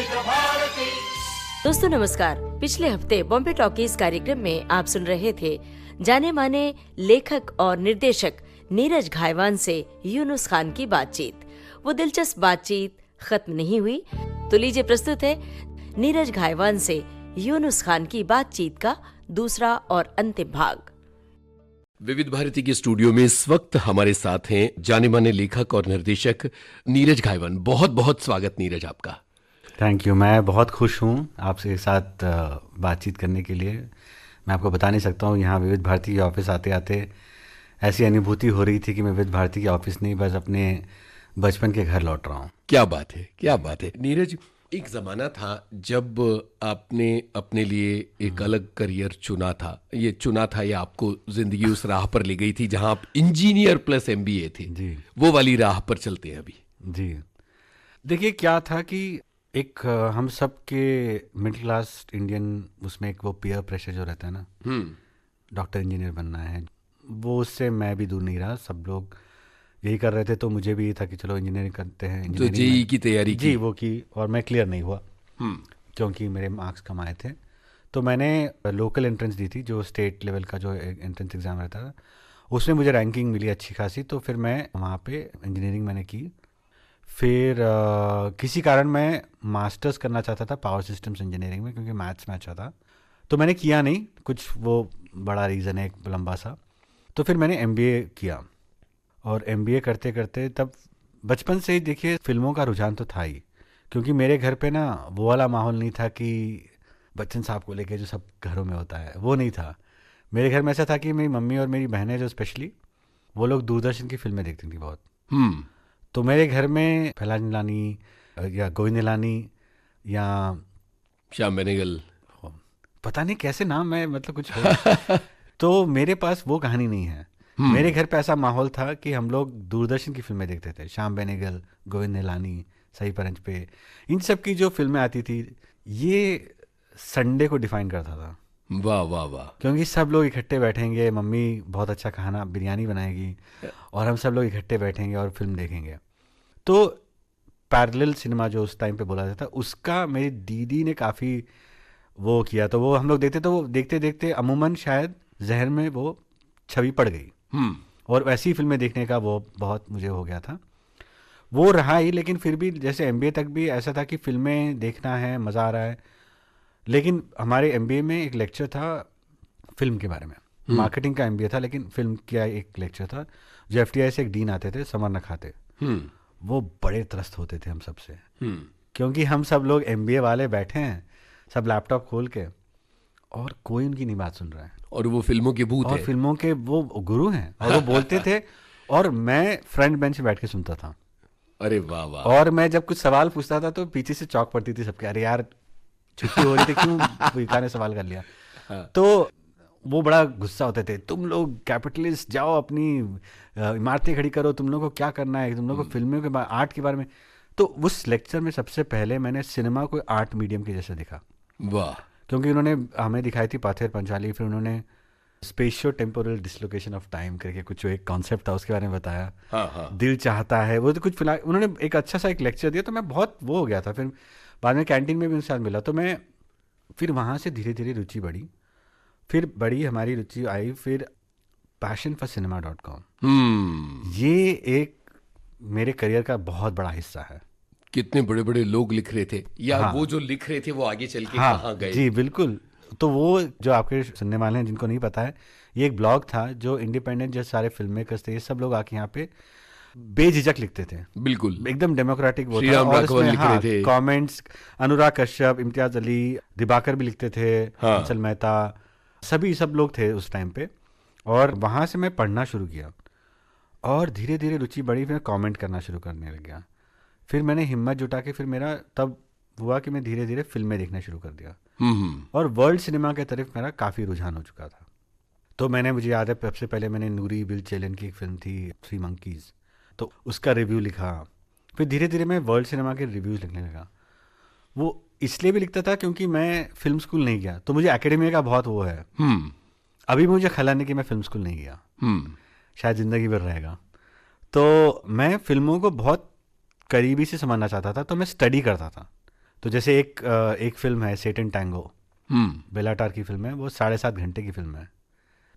दोस्तों नमस्कार। पिछले हफ्ते बॉम्बे टॉकीज कार्यक्रम में आप सुन रहे थे जाने माने लेखक और निर्देशक नीरज घायवान से यूनुस खान की बातचीत। वो दिलचस्प बातचीत खत्म नहीं हुई, तो लीजिए प्रस्तुत है नीरज घायवान से यूनुस खान की बातचीत का दूसरा और अंतिम भाग। विविध भारती के स्टूडियो में इस वक्त हमारे साथ हैं जाने माने लेखक और निर्देशक नीरज घायवान। बहुत बहुत स्वागत नीरज आपका। Thank you. मैं बहुत खुश हूँ आपसे साथ बातचीत करने के लिए। मैं आपको बता नहीं सकता हूँ, यहाँ विविध भारती के ऑफिस आते आते ऐसी अनुभूति हो रही थी कि मैं विविध भारती के ऑफिस नहीं, बस अपने बचपन के घर लौट रहा हूँ। क्या बात है, क्या बात है। नीरज, एक ज़माना था जब आपने अपने लिए एक अलग करियर चुना था। ये चुना था या आपको ज़िंदगी उस राह पर ले गई थी जहाँ आप इंजीनियर प्लस MBA थे जी, वो वाली राह पर चलते हैं अभी? जी देखिए, क्या था कि एक हम सब के मिडिल क्लास इंडियन, उसमें एक वो पीयर प्रेशर जो रहता है ना, डॉक्टर इंजीनियर बनना है, वो उससे मैं भी दूर नहीं रहा। सब लोग यही कर रहे थे, तो मुझे भी ये था कि चलो इंजीनियरिंग करते हैं। तो जेईई की तैयारी जी, वो की, और मैं क्लियर नहीं हुआ क्योंकि मेरे मार्क्स कम आए थे। तो मैंने लोकल एंट्रेंस दी थी, जो स्टेट लेवल का जो एंट्रेंस एग्ज़ाम रहता था, उसमें मुझे रैंकिंग मिली अच्छी खासी। तो फिर मैं वहाँ पे इंजीनियरिंग मैंने की। फिर किसी कारण मैं मास्टर्स करना चाहता था पावर सिस्टम्स इंजीनियरिंग में, क्योंकि मैथ्स में अच्छा था। तो मैंने किया नहीं, कुछ वो बड़ा रीज़न है एक लंबा सा। तो फिर मैंने MBA किया, और MBA करते करते तब बचपन से ही देखिए फिल्मों का रुझान तो था ही, क्योंकि मेरे घर पे ना वो वाला माहौल नहीं था कि बच्चन साहब को लेके जो सब घरों में होता है, वो नहीं था। मेरे घर में ऐसा था कि मेरी मम्मी और मेरी बहनें जो स्पेशली, वो लोग दूरदर्शन की फिल्में देखती थी बहुत। तो मेरे घर में फैलाज निलानी या गोविंद निलानी या श्याम बेनेगल, पता नहीं कैसे नाम है, मतलब कुछ हो। तो मेरे पास वो कहानी नहीं है। मेरे घर पे ऐसा माहौल था कि हम लोग दूरदर्शन की फिल्में देखते थे। श्याम बेनेगल, गोविंद निलानी, सही परंज पे, इन सब की जो फिल्में आती थी, ये संडे को डिफाइन करता था। वाह वाह वाह। क्योंकि सब लोग इकट्ठे बैठेंगे, मम्मी बहुत अच्छा खाना बिरयानी बनाएगी, और हम सब लोग इकट्ठे बैठेंगे और फिल्म देखेंगे। तो पैरेलल सिनेमा जो उस टाइम पे बोला जाता था, उसका मेरी दीदी ने काफ़ी वो किया। तो वो हम लोग देखते, तो वो देखते देखते अमूमन शायद जहन में वो छवि पड़ गई, और वैसी फिल्में देखने का वो बहुत मुझे हो गया था। वो रहा ही, लेकिन फिर भी जैसे MBA तक भी ऐसा था कि फिल्में देखना है, मज़ा आ रहा है। लेकिन हमारे MBA में एक लेक्चर था फिल्म के बारे में। मार्केटिंग का MBA था, लेकिन फिल्म का एक लेक्चर था, जो FTI से एक डीन आते थे, समर नखाते। वो बड़े त्रस्त होते थे हम सबसे, क्योंकि हम सब लोग MBA वाले बैठे हैं, सब लैपटॉप खोल के, और कोई उनकी नहीं बात सुन रहा है। और वो फिल्मों के भूत और है। फिल्मों के वो गुरु हैं, और वो बोलते थे, और मैं फ्रंट बेंच में बैठ के सुनता था। अरे वाह वाह। और मैं जब कुछ सवाल पूछता था तो पीछे से चौक पड़ती थी सबके, अरे यार छुट्टी हो रही थी, क्यों विका ने सवाल कर लिया। तो वो बड़ा गुस्सा होते थे, तुम लोग कैपिटलिस्ट, जाओ अपनी इमारतें खड़ी करो, तुम लोग को क्या करना है, तुम लोग को फिल्मों के आर्ट के बारे में। तो उस लेक्चर में सबसे पहले मैंने सिनेमा को आर्ट मीडियम के जैसे देखा। वाह। क्योंकि उन्होंने हमें दिखाई थी पाथेर पंचाली, फिर उन्होंने स्पेशियो टेम्पोरल डिसलोकेशन ऑफ टाइम करके कुछ जो एक कॉन्सेप्ट था उसके बारे में बताया। हाँ। दिल चाहता है, वो तो कुछ फिलहाल उन्होंने एक अच्छा सा एक लेक्चर दिया, तो मैं बहुत वो हो गया था। फिर बाद में कैंटीन में भी उनके साथ मिला, तो मैं फिर वहाँ से धीरे धीरे रुचि बढ़ी, फिर बड़ी हमारी रुचि आई, फिर passionforcinema.com। ये एक मेरे करियर का बहुत बड़ा हिस्सा है। कितने बड़े बड़े लोग लिख रहे थे, या हाँ, वो जो लिख रहे थे वो आगे चल के कहाँ गए? जी बिल्कुल। तो वो जो आपके सुनने वाले हैं जिनको नहीं पता है, ये एक ब्लॉग था जो इंडिपेंडेंट जो सारे फिल्म मेकर्स थे, ये सब लोग आके यहाँ पे बेझिझक लिखते थे। बिल्कुल एकदम डेमोक्रेटिक वो था। श्रीराम और राघवन लिख रहे थे, कमेंट्स अनुराग कश्यप, इम्तियाज अली, दिबाकर भी लिखते थे, अंचल मेहता, सभी सब लोग थे उस टाइम पे। और वहाँ से मैं पढ़ना शुरू किया, और धीरे धीरे रुचि बढ़ी, फिर कमेंट करना शुरू करने लग गया। फिर मैंने हिम्मत जुटा के, फिर मेरा तब हुआ कि मैं धीरे धीरे फिल्में देखना शुरू कर दिया, और वर्ल्ड सिनेमा की तरफ मेरा काफ़ी रुझान हो चुका था। तो मुझे याद है सबसे पहले मैंने नूरी बिल चेलन की एक फिल्म थी थ्री मंकीज़, तो उसका रिव्यू लिखा। फिर धीरे धीरे मैं वर्ल्ड सिनेमा के रिव्यूज़ लिखने लगा। वो इसलिए भी लिखता था क्योंकि मैं फिल्म स्कूल नहीं गया, तो मुझे एकेडमी का बहुत वो है। अभी मुझे ख्याल नहीं कि मैं फिल्म स्कूल नहीं गया, शायद ज़िंदगी भर रहेगा। तो मैं फिल्मों को बहुत करीबी से समझना चाहता था, तो मैं स्टडी करता था। तो जैसे एक फिल्म है सेटन टैंगो, बेलाटार की फिल्म है, वो 7.5 घंटे की फिल्म है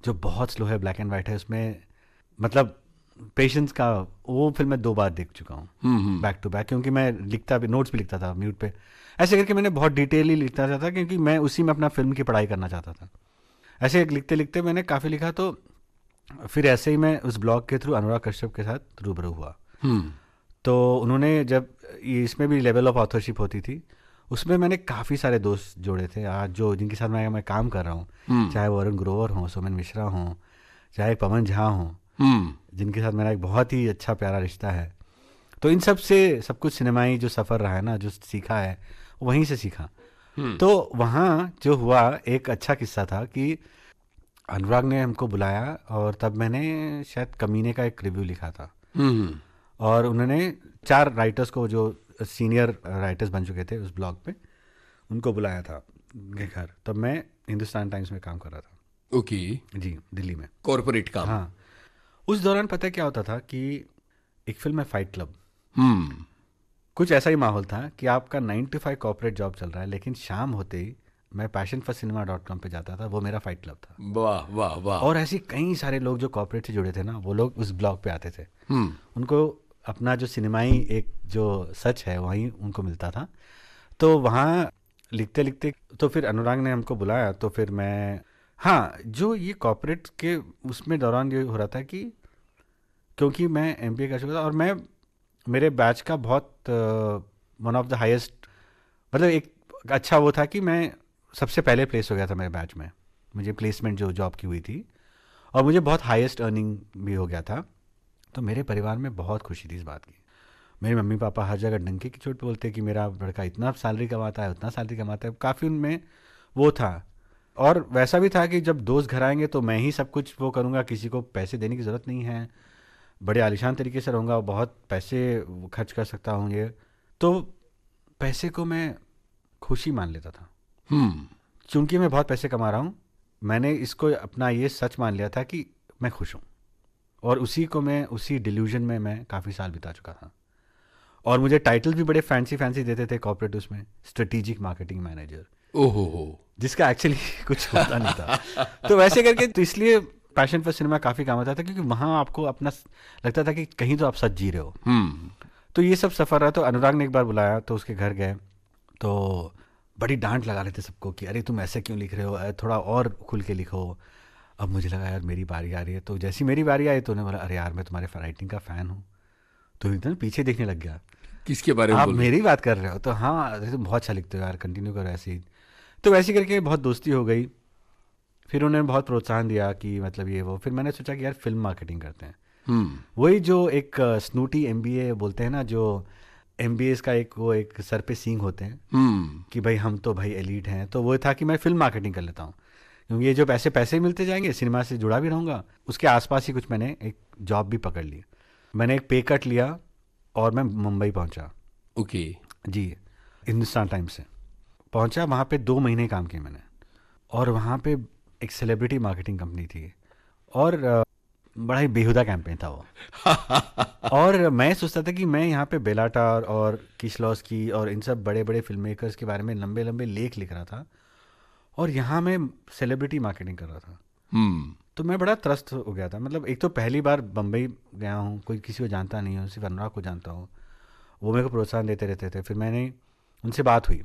जो बहुत स्लो है, ब्लैक एंड वाइट है। उसमें मतलब पेशेंस का, वो फिल्म मैं 2 बार देख चुका हूँ बैक टू बैक, क्योंकि मैं लिखता भी, नोट्स भी लिखता था म्यूट पे, ऐसे करके मैंने बहुत डिटेलली लिखता था क्योंकि मैं उसी में अपना फिल्म की पढ़ाई करना चाहता था। ऐसे लिखते लिखते मैंने काफ़ी लिखा, तो फिर ऐसे ही मैं उस ब्लॉग के थ्रू अनुराग कश्यप के साथ रूबरू हुआ। तो उन्होंने जब इसमें भी लेवल ऑफ ऑथरशिप होती थी, उसमें मैंने काफ़ी सारे दोस्त जोड़े थे आज, जो जिनके साथ मैं काम कर रहा हूँ, चाहे वो अरुण ग्रोवर हों, सुमन मिश्रा हों, चाहे पवन झा हों, जिनके साथ मेरा एक बहुत ही अच्छा प्यारा रिश्ता है। तो इन सब से सब कुछ सिनेमाई जो सफ़र रहा है ना, जो सीखा है वहीं से सीखा। तो वहाँ जो हुआ, एक अच्छा किस्सा था कि अनुराग ने हमको बुलाया और तब मैंने शायद कमीने का एक रिव्यू लिखा था, और उन्होंने 4 राइटर्स को, जो सीनियर राइटर्स बन चुके थे उस ब्लॉग पे, उनको बुलाया था उनके घर। तब मैं हिंदुस्तान टाइम्स में काम कर रहा था। ओके। जी, दिल्ली में कॉर्पोरेट काम। हाँ। उस दौरान पता है क्या होता था कि एक फिल्म है फाइट क्लब, कुछ ऐसा ही माहौल था कि आपका 9 to 5 कॉर्पोरेट जॉब चल रहा है, लेकिन शाम होते ही मैं passionforcinema.com पे जाता था, वो मेरा फाइट क्लब था। वाह वाह वाह। और ऐसे कई सारे लोग जो कॉर्पोरेट से जुड़े थे ना, वो लोग उस ब्लॉग पे आते थे। उनको अपना जो सिनेमाई एक जो सच है वहीं उनको मिलता था। तो वहाँ लिखते लिखते तो फिर अनुराग ने हमको बुलाया, तो फिर मैं, हाँ, जो ये कॉर्पोरेट के उसमें दौरान ये हो रहा था कि क्योंकि मैं MBA कर चुका था, और मैं मेरे बैच का बहुत वन ऑफ द हाईएस्ट, मतलब एक अच्छा वो था कि मैं सबसे पहले प्लेस हो गया था मेरे बैच में, मुझे प्लेसमेंट जो जॉब की हुई थी, और मुझे बहुत हाईएस्ट अर्निंग भी हो गया था। तो मेरे परिवार में बहुत खुशी थी इस बात की। मेरे मम्मी पापा हर जगह डंके की चोट बोलते कि मेरा लड़का इतना सैलरी कमाता है, उतना सैलरी कमाता है, काफ़ी उनमें वो था। और वैसा भी था कि जब दोस्त घर आएंगे तो मैं ही सब कुछ वो करूँगा, किसी को पैसे देने की ज़रूरत नहीं है, बड़े आलीशान तरीके से रहूँगा, बहुत पैसे खर्च कर सकता हूँ। ये तो पैसे को मैं खुशी मान लेता था। क्योंकि मैं बहुत पैसे कमा रहा हूँ, मैंने इसको अपना ये सच मान लिया था कि मैं खुश हूँ, और उसी को मैं, उसी डिल्यूजन में मैं काफ़ी साल बिता चुका था। और मुझे टाइटल भी बड़े फैंसी फैंसी देते थे कॉर्पोरेट, उसमें स्ट्रेटेजिक मार्केटिंग मैनेजर, ओहो, जिसका एक्चुअली कुछ होता नहीं था। तो वैसे करके, तो इसलिए पैशन फॉर सिनेमा काफ़ी काम आता था, क्योंकि वहाँ आपको अपना लगता था कि कहीं तो आप सच जी रहे हो। तो ये सब सफ़र रहा। तो अनुराग ने एक बार बुलाया, तो उसके घर गए, तो बड़ी डांट लगा रहे थे सबको कि अरे तुम ऐसे क्यों लिख रहे हो, थोड़ा और खुल के लिखो। अब मुझे लगा यार मेरी बारी आ रही है, तो जैसी मेरी बारी आई तो उन्होंने बोला अरे यार मैं तुम्हारे राइटिंग का फ़ैन हूँ। तो एकदम पीछे देखने लग गया, किसके बारे में आप बोल रहे मेरी बात कर रहे हो? तो हाँ, अरे तुम बहुत अच्छा लिखते हो यार, कंटिन्यू करो ऐसे ही। तो वैसे करके बहुत दोस्ती हो गई। फिर उन्होंने बहुत प्रोत्साहन दिया कि मतलब ये वो। फिर मैंने सोचा कि यार फिल्म मार्केटिंग करते हैं। वही जो एक स्नूटी MBA बोलते हैं ना, जो MBAs का एक वो एक सर पे सींग होते हैं कि भाई हम तो भाई एलीट हैं। तो वो था कि मैं फिल्म मार्केटिंग कर लेता हूँ, क्योंकि ये जो पैसे मिलते जाएंगे, सिनेमा से जुड़ा भी रहूँगा। उसके आसपास ही कुछ मैंने एक जॉब भी पकड़ ली। मैंने एक पे कट लिया और मैं मुंबई पहुँचा। ओके जी, हिंदुस्तान टाइम्स से पहुँचा। वहाँ पे 2 महीने काम किए मैंने, और वहाँ पे एक सेलिब्रिटी मार्केटिंग कंपनी थी, और बड़ा ही बेहुदा कैंपेन था वो। और मैं सोचता था कि मैं यहाँ पे बेलाटार और किशलॉस्की और इन सब बड़े बड़े फिल्म मेकर्स के बारे में लंबे लंबे लेख लिख रहा था, और यहाँ मैं सेलिब्रिटी मार्केटिंग कर रहा था। तो मैं बड़ा त्रस्त हो गया था। मतलब एक तो पहली बार बम्बई गया हूँ, कोई किसी को जानता नहीं हूँ, सिर्फ अनुराग को जानता हूँ। वो मेरे को प्रोत्साहन देते रहते थे। फिर मैंने उनसे बात हुई,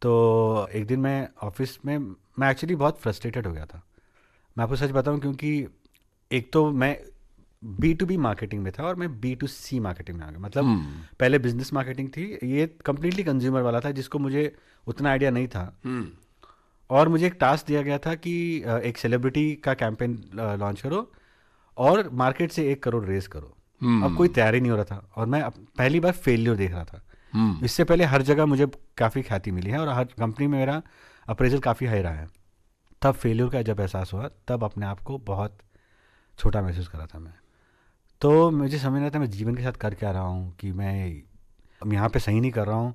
तो एक दिन मैं ऑफिस में, मैं एक्चुअली बहुत फ्रस्ट्रेटेड हो गया था, मैं आपको सच बताऊं, क्योंकि एक तो मैं B2B मार्केटिंग में था और मैं B2C मार्केटिंग में आ गया। मतलब पहले बिजनेस मार्केटिंग थी, ये कम्प्लीटली कंज्यूमर वाला था, जिसको मुझे उतना आइडिया नहीं था। और मुझे एक टास्क दिया गया था कि एक सेलिब्रिटी का कैंपेन लॉन्च करो और मार्केट से 1 करोड़ रेज करो। अब कोई तैयारी नहीं हो रहा था, और मैं पहली बार फेलियर देख रहा था। इससे पहले हर जगह मुझे काफ़ी ख्याति मिली है, और हर कंपनी में मेरा अप्रेजल काफ़ी हाई रहा है। तब फेलियर का जब एहसास हुआ, तब अपने आप को बहुत छोटा महसूस कर रहा था मैं। तो मुझे समझ नहीं आता मैं जीवन के साथ कर क्या रहा हूँ, कि मैं यहाँ पे सही नहीं कर रहा हूँ,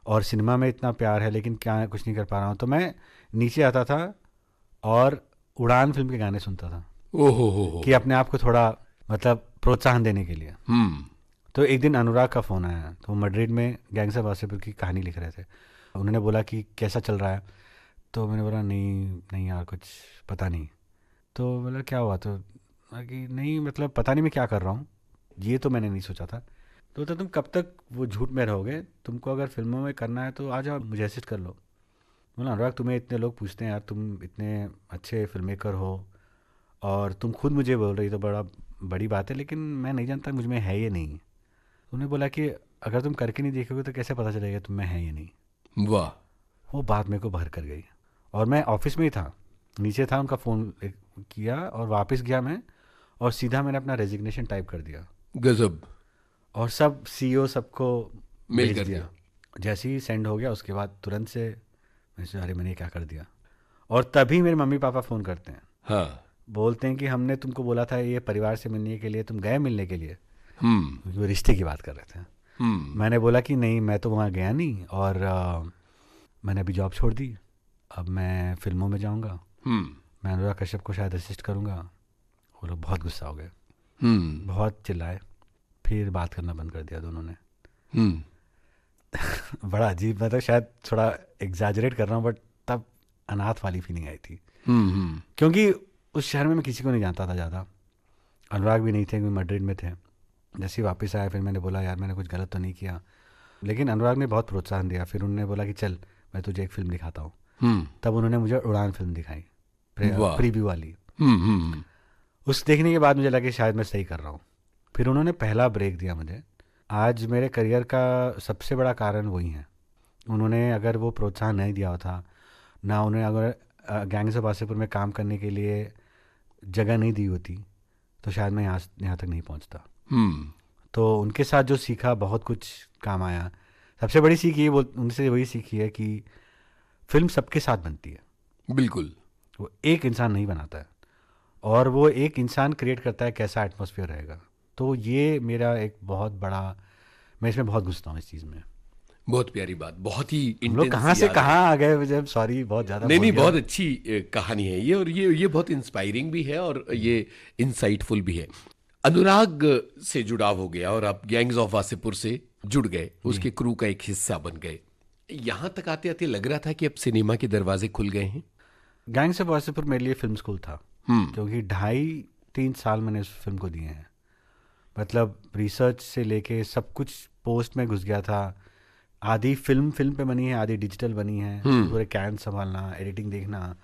और सिनेमा में इतना प्यार है लेकिन क्या कुछ नहीं कर पा रहा हूँ। तो मैं नीचे आता था और उड़ान फिल्म के गाने सुनता था, ओहो, कि अपने आप को थोड़ा मतलब प्रोत्साहन देने के लिए। तो एक दिन अनुराग का फ़ोन आया, तो मड्रिड में गैंग्स ऑफ वासेपुर की कहानी लिख रहे थे। उन्होंने बोला कि कैसा चल रहा है, तो मैंने बोला नहीं यार कुछ पता नहीं। तो बोला क्या हुआ, तो कि नहीं मतलब पता नहीं मैं क्या कर रहा हूँ, ये तो मैंने नहीं सोचा था। तो तुम कब तक वो झूठ में रहोगे, तुमको अगर फिल्मों में करना है तो आ जाओ, मुझे असिस्ट कर लो। बोला अनुराग तुम्हें इतने लोग पूछते हैं यार, तुम इतने अच्छे फिल्म मेकर हो और तुम खुद मुझे बोल रही तो बड़ा बड़ी बात है, लेकिन मैं नहीं जानता मुझ में है ये नहीं। उन्होंने बोला कि अगर तुम करके नहीं देखोगे तो कैसे पता चलेगा तुम में है ये नहीं। वाह। वो बात मेरे को भर कर गई। और मैं ऑफिस में ही था, नीचे था, उनका फ़ोन किया और वापस गया मैं, और सीधा मैंने अपना रेजिग्नेशन टाइप कर दिया। गजब। और सब सीईओ सबको मेल भेज कर दिया। जैसे ही सेंड हो गया उसके बाद तुरंत से अरे मैंने क्या कर दिया। और तभी मेरे मम्मी पापा फ़ोन करते हैं, हाँ। बोलते हैं कि हमने तुमको बोला था ये परिवार से मिलने के लिए, तुम गए मिलने के लिए? हम्म। वो रिश्ते की बात कर रहे थे। मैंने बोला कि नहीं मैं तो वहाँ गया नहीं, और मैंने अभी जॉब छोड़ दी, अब मैं फिल्मों में जाऊँगा, मैं अनुराग कश्यप को शायद असिस्ट करूँगा। वो लोग बहुत गुस्सा हो गए, बहुत चिल्लाए, फिर बात करना बंद कर दिया दोनों ने। बड़ा अजीब, मतलब शायद थोड़ा एग्जैजरेट कर रहा हूँ, बट तब अनाथ वाली फीलिंग आई थी। क्योंकि उस शहर में मैं किसी को नहीं जानता था ज़्यादा, अनुराग भी नहीं थे क्योंकि मैड्रिड में थे। जैसे ही वापस आया फिर मैंने बोला यार मैंने कुछ गलत तो नहीं किया, लेकिन अनुराग ने बहुत प्रोत्साहन दिया। फिर उन्होंने बोला कि चल मैं तुझे एक फ़िल्म दिखाता हूँ। तब उन्होंने मुझे उड़ान फिल्म दिखाई, प्रीव्यू वाली। उस देखने के बाद मुझे लगा कि शायद मैं सही कर रहा हूँ। फिर उन्होंने पहला ब्रेक दिया मुझे। आज मेरे करियर का सबसे बड़ा कारण वही है। उन्होंने अगर वो प्रोत्साहन नहीं दिया होता, ना उन्हें अगर गैंग्स ऑफ वासेपुर में काम करने के लिए जगह नहीं दी होती, तो शायद मैं यहाँ तक नहीं पहुँचता। तो उनके साथ जो सीखा बहुत कुछ काम आया। सबसे बड़ी सीख ये उनसे वही सीखी है कि फिल्म सबके साथ बनती है। बिल्कुल। वो एक इंसान नहीं बनाता है, और वो एक इंसान क्रिएट करता है कैसा एटमॉस्फेयर रहेगा। तो ये मेरा एक बहुत बड़ा, मैं इसमें बहुत घुसता हूँ इस चीज़ में। बहुत प्यारी बात, बहुत ही हम लोग कहाँ से कहाँ आ गए मुझे सॉरी, बहुत ज़्यादा नहीं बहुत अच्छी कहानी है ये, और ये बहुत इंस्पायरिंग भी है और ये इंसाइटफुल भी है। अनुराग से जुड़ाव हो गया और आप गैंग्स ऑफ वासेपुर से जुड़ गए, उसके क्रू का एक हिस्सा बन गए। यहाँ तक आते आते लग रहा था कि अब सिनेमा के दरवाजे खुल गए हैं। गैंग्स ऑफ वासेपुर मेरे लिए फिल्म स्कूल था, क्योंकि 2.5-3 साल मैंने उस फिल्म को दिए हैं। मतलब रिसर्च से लेके सब कुछ पोस्ट में घुस गया था। आधी फिल्म पे बनी है, आधी डिजिटल बनी है, पूरे कैन संभालना, एडिटिंग देखना।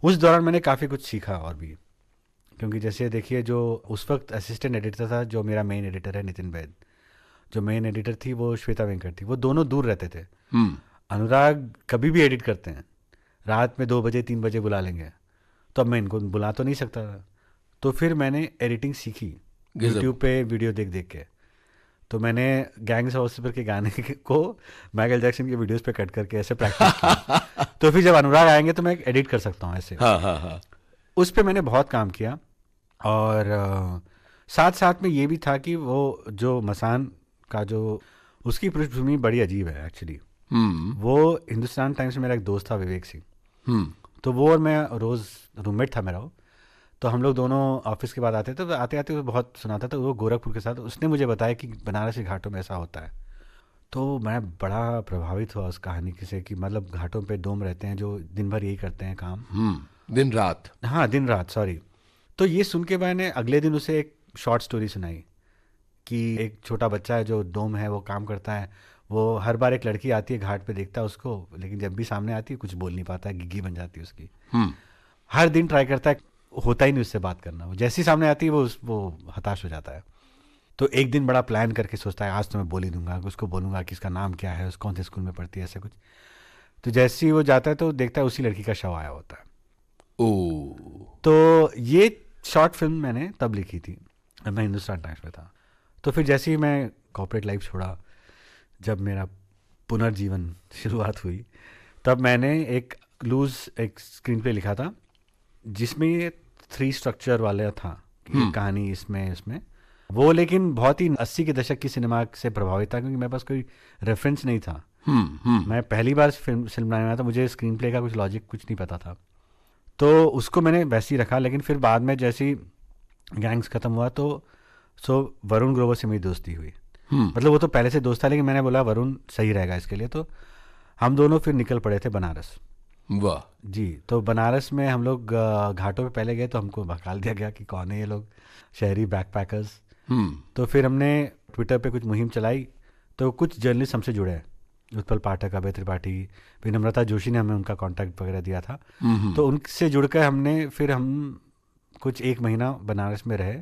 उस दौरान मैंने काफ़ी कुछ सीखा और भी, क्योंकि जैसे देखिए जो उस वक्त असिस्टेंट एडिटर था, जो मेरा मेन एडिटर है नितिन वैद, जो मेन एडिटर थी वो श्वेता वेंकट थी, वो दोनों दूर रहते थे। अनुराग कभी भी एडिट करते हैं, रात में 2 बजे 3 बजे बुला लेंगे, तो अब मैं इनको बुला तो नहीं सकता था। तो फिर मैंने एडिटिंग सीखी यूट्यूब पे वीडियो देख के। तो मैंने गैंग्स ऑफ वासेपुर के गाने को माइकल जैक्सन के वीडियोस पे कट करके ऐसे प्रैक्टिस की। तो फिर जब अनुराग आएंगे तो मैं एडिट कर सकता हूँ ऐसे। हाँ। उस पे मैंने बहुत काम किया। और साथ साथ में ये भी था कि वो जो मसान का जो उसकी पृष्ठभूमि बड़ी अजीब है एक्चुअली। वो हिंदुस्तान टाइम्स में मेरा एक दोस्त था विवेक सिंह, तो वो और मैं रोज़ रूममेट था मेरा वो। तो हम लोग दोनों ऑफिस के बाद आते थे, तो आते आते वो बहुत सुनाता था। वो गोरखपुर के साथ, उसने मुझे बताया कि बनारस के घाटों में ऐसा होता है। तो मैं बड़ा प्रभावित हुआ उस कहानी से कि मतलब घाटों पे डोम रहते हैं जो दिन भर यही करते हैं काम, दिन रात। हाँ दिन रात, सॉरी। तो ये सुन के मैंने अगले दिन उसे एक शॉर्ट स्टोरी सुनाई कि एक छोटा बच्चा है जो डोम है वो काम करता है। वो हर बार एक लड़की आती है घाट पे, देखता है उसको, लेकिन जब भी सामने आती है कुछ बोल नहीं पाता है, गिग्गी बन जाती है उसकी। हर दिन ट्राई करता है, होता ही नहीं उससे बात करना। वो जैसी सामने आती है वो हताश हो जाता है। तो एक दिन बड़ा प्लान करके सोचता है आज तो मैं बोल ही दूंगा, उसको बोलूंगा कि इसका नाम क्या है, उस कौन से स्कूल में पढ़ती है, ऐसा कुछ। तो जैसे ही वो जाता है तो देखता है उसी लड़की का शव आया होता है। तो ये शॉर्ट फिल्म मैंने तब लिखी थी, मैं हिंदुस्तान टाइम्स में था। तो फिर जैसे ही मैं कॉर्पोरेट लाइफ छोड़ा, जब मेरा पुनर्जीवन शुरुआत हुई, तब मैंने एक स्क्रीन प्ले लिखा था जिसमें ये 3 स्ट्रक्चर वाला था कहानी इसमें वो, लेकिन बहुत ही 80 के दशक की सिनेमा से प्रभावित था, क्योंकि मेरे पास कोई रेफरेंस नहीं था। मैं पहली बार फिल्म बनाने वाला था, मुझे स्क्रीन प्ले का कुछ लॉजिक कुछ नहीं पता था। तो उसको मैंने वैसे ही रखा। लेकिन फिर बाद में जैसे ही गैंग्स ख़त्म हुआ तो वरुण ग्रोवर से मेरी दोस्ती हुई। मतलब वो तो पहले से दोस्त था, लेकिन मैंने बोला वरुण सही रहेगा इसके लिए। तो हम दोनों फिर निकल पड़े थे बनारस। वाह। जी, तो बनारस में हम लोग घाटों पे पहले गए तो हमको भड़का दिया गया कि कौन है ये लोग, शहरी बैकपैकर्स। तो फिर हमने ट्विटर पे कुछ मुहिम चलाई, तो कुछ जर्नलिस्ट हमसे जुड़े हैं, उत्पल पाठक, अभय त्रिपाठी, फिर नम्रता जोशी ने हमें उनका कांटेक्ट वगैरह दिया था। तो उनसे जुड़कर हमने फिर हम कुछ 1 महीना बनारस में रहे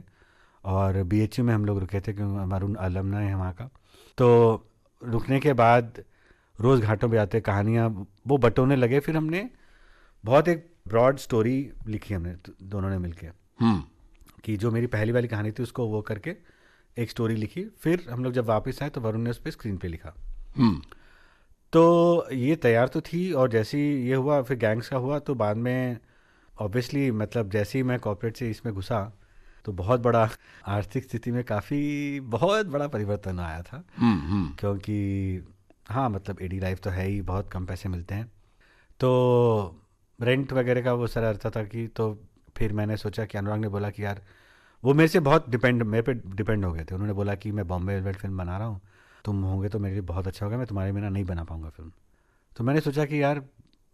और BHU में हम लोग रुके थे क्योंकि हमारा अलमना है वहाँ का। तो रुकने के बाद रोज़ घाटों पे जाते, कहानियाँ वो बटोरने लगे। फिर हमने बहुत एक ब्रॉड स्टोरी लिखी हमने दोनों ने मिलके, कि जो मेरी पहली वाली कहानी थी उसको वो करके एक स्टोरी लिखी। फिर हम लोग जब वापस आए तो वरुण ने उस पर स्क्रीन पे लिखा। तो ये तैयार तो थी, और जैसे ही ये हुआ फिर गैंग्स का हुआ, तो बाद में ऑब्वियसली मतलब जैसे ही मैं कॉर्पोरेट से इसमें घुसा तो बहुत बड़ा आर्थिक स्थिति में काफ़ी बहुत बड़ा परिवर्तन आया था। क्योंकि हाँ मतलब एडी लाइफ तो है ही, बहुत कम पैसे मिलते हैं, तो रेंट वगैरह का वो सर अर्थ था कि, तो फिर मैंने सोचा कि अनुराग ने बोला कि यार वो मेरे से बहुत मेरे पे डिपेंड हो गए थे। उन्होंने बोला कि मैं बॉम्बे वेलवेट फिल्म बना रहा हूँ, तुम होंगे तो मेरे लिए बहुत अच्छा होगा, मैं तुम्हारे बिना नहीं बना पाऊंगा फिल्म। तो मैंने सोचा कि यार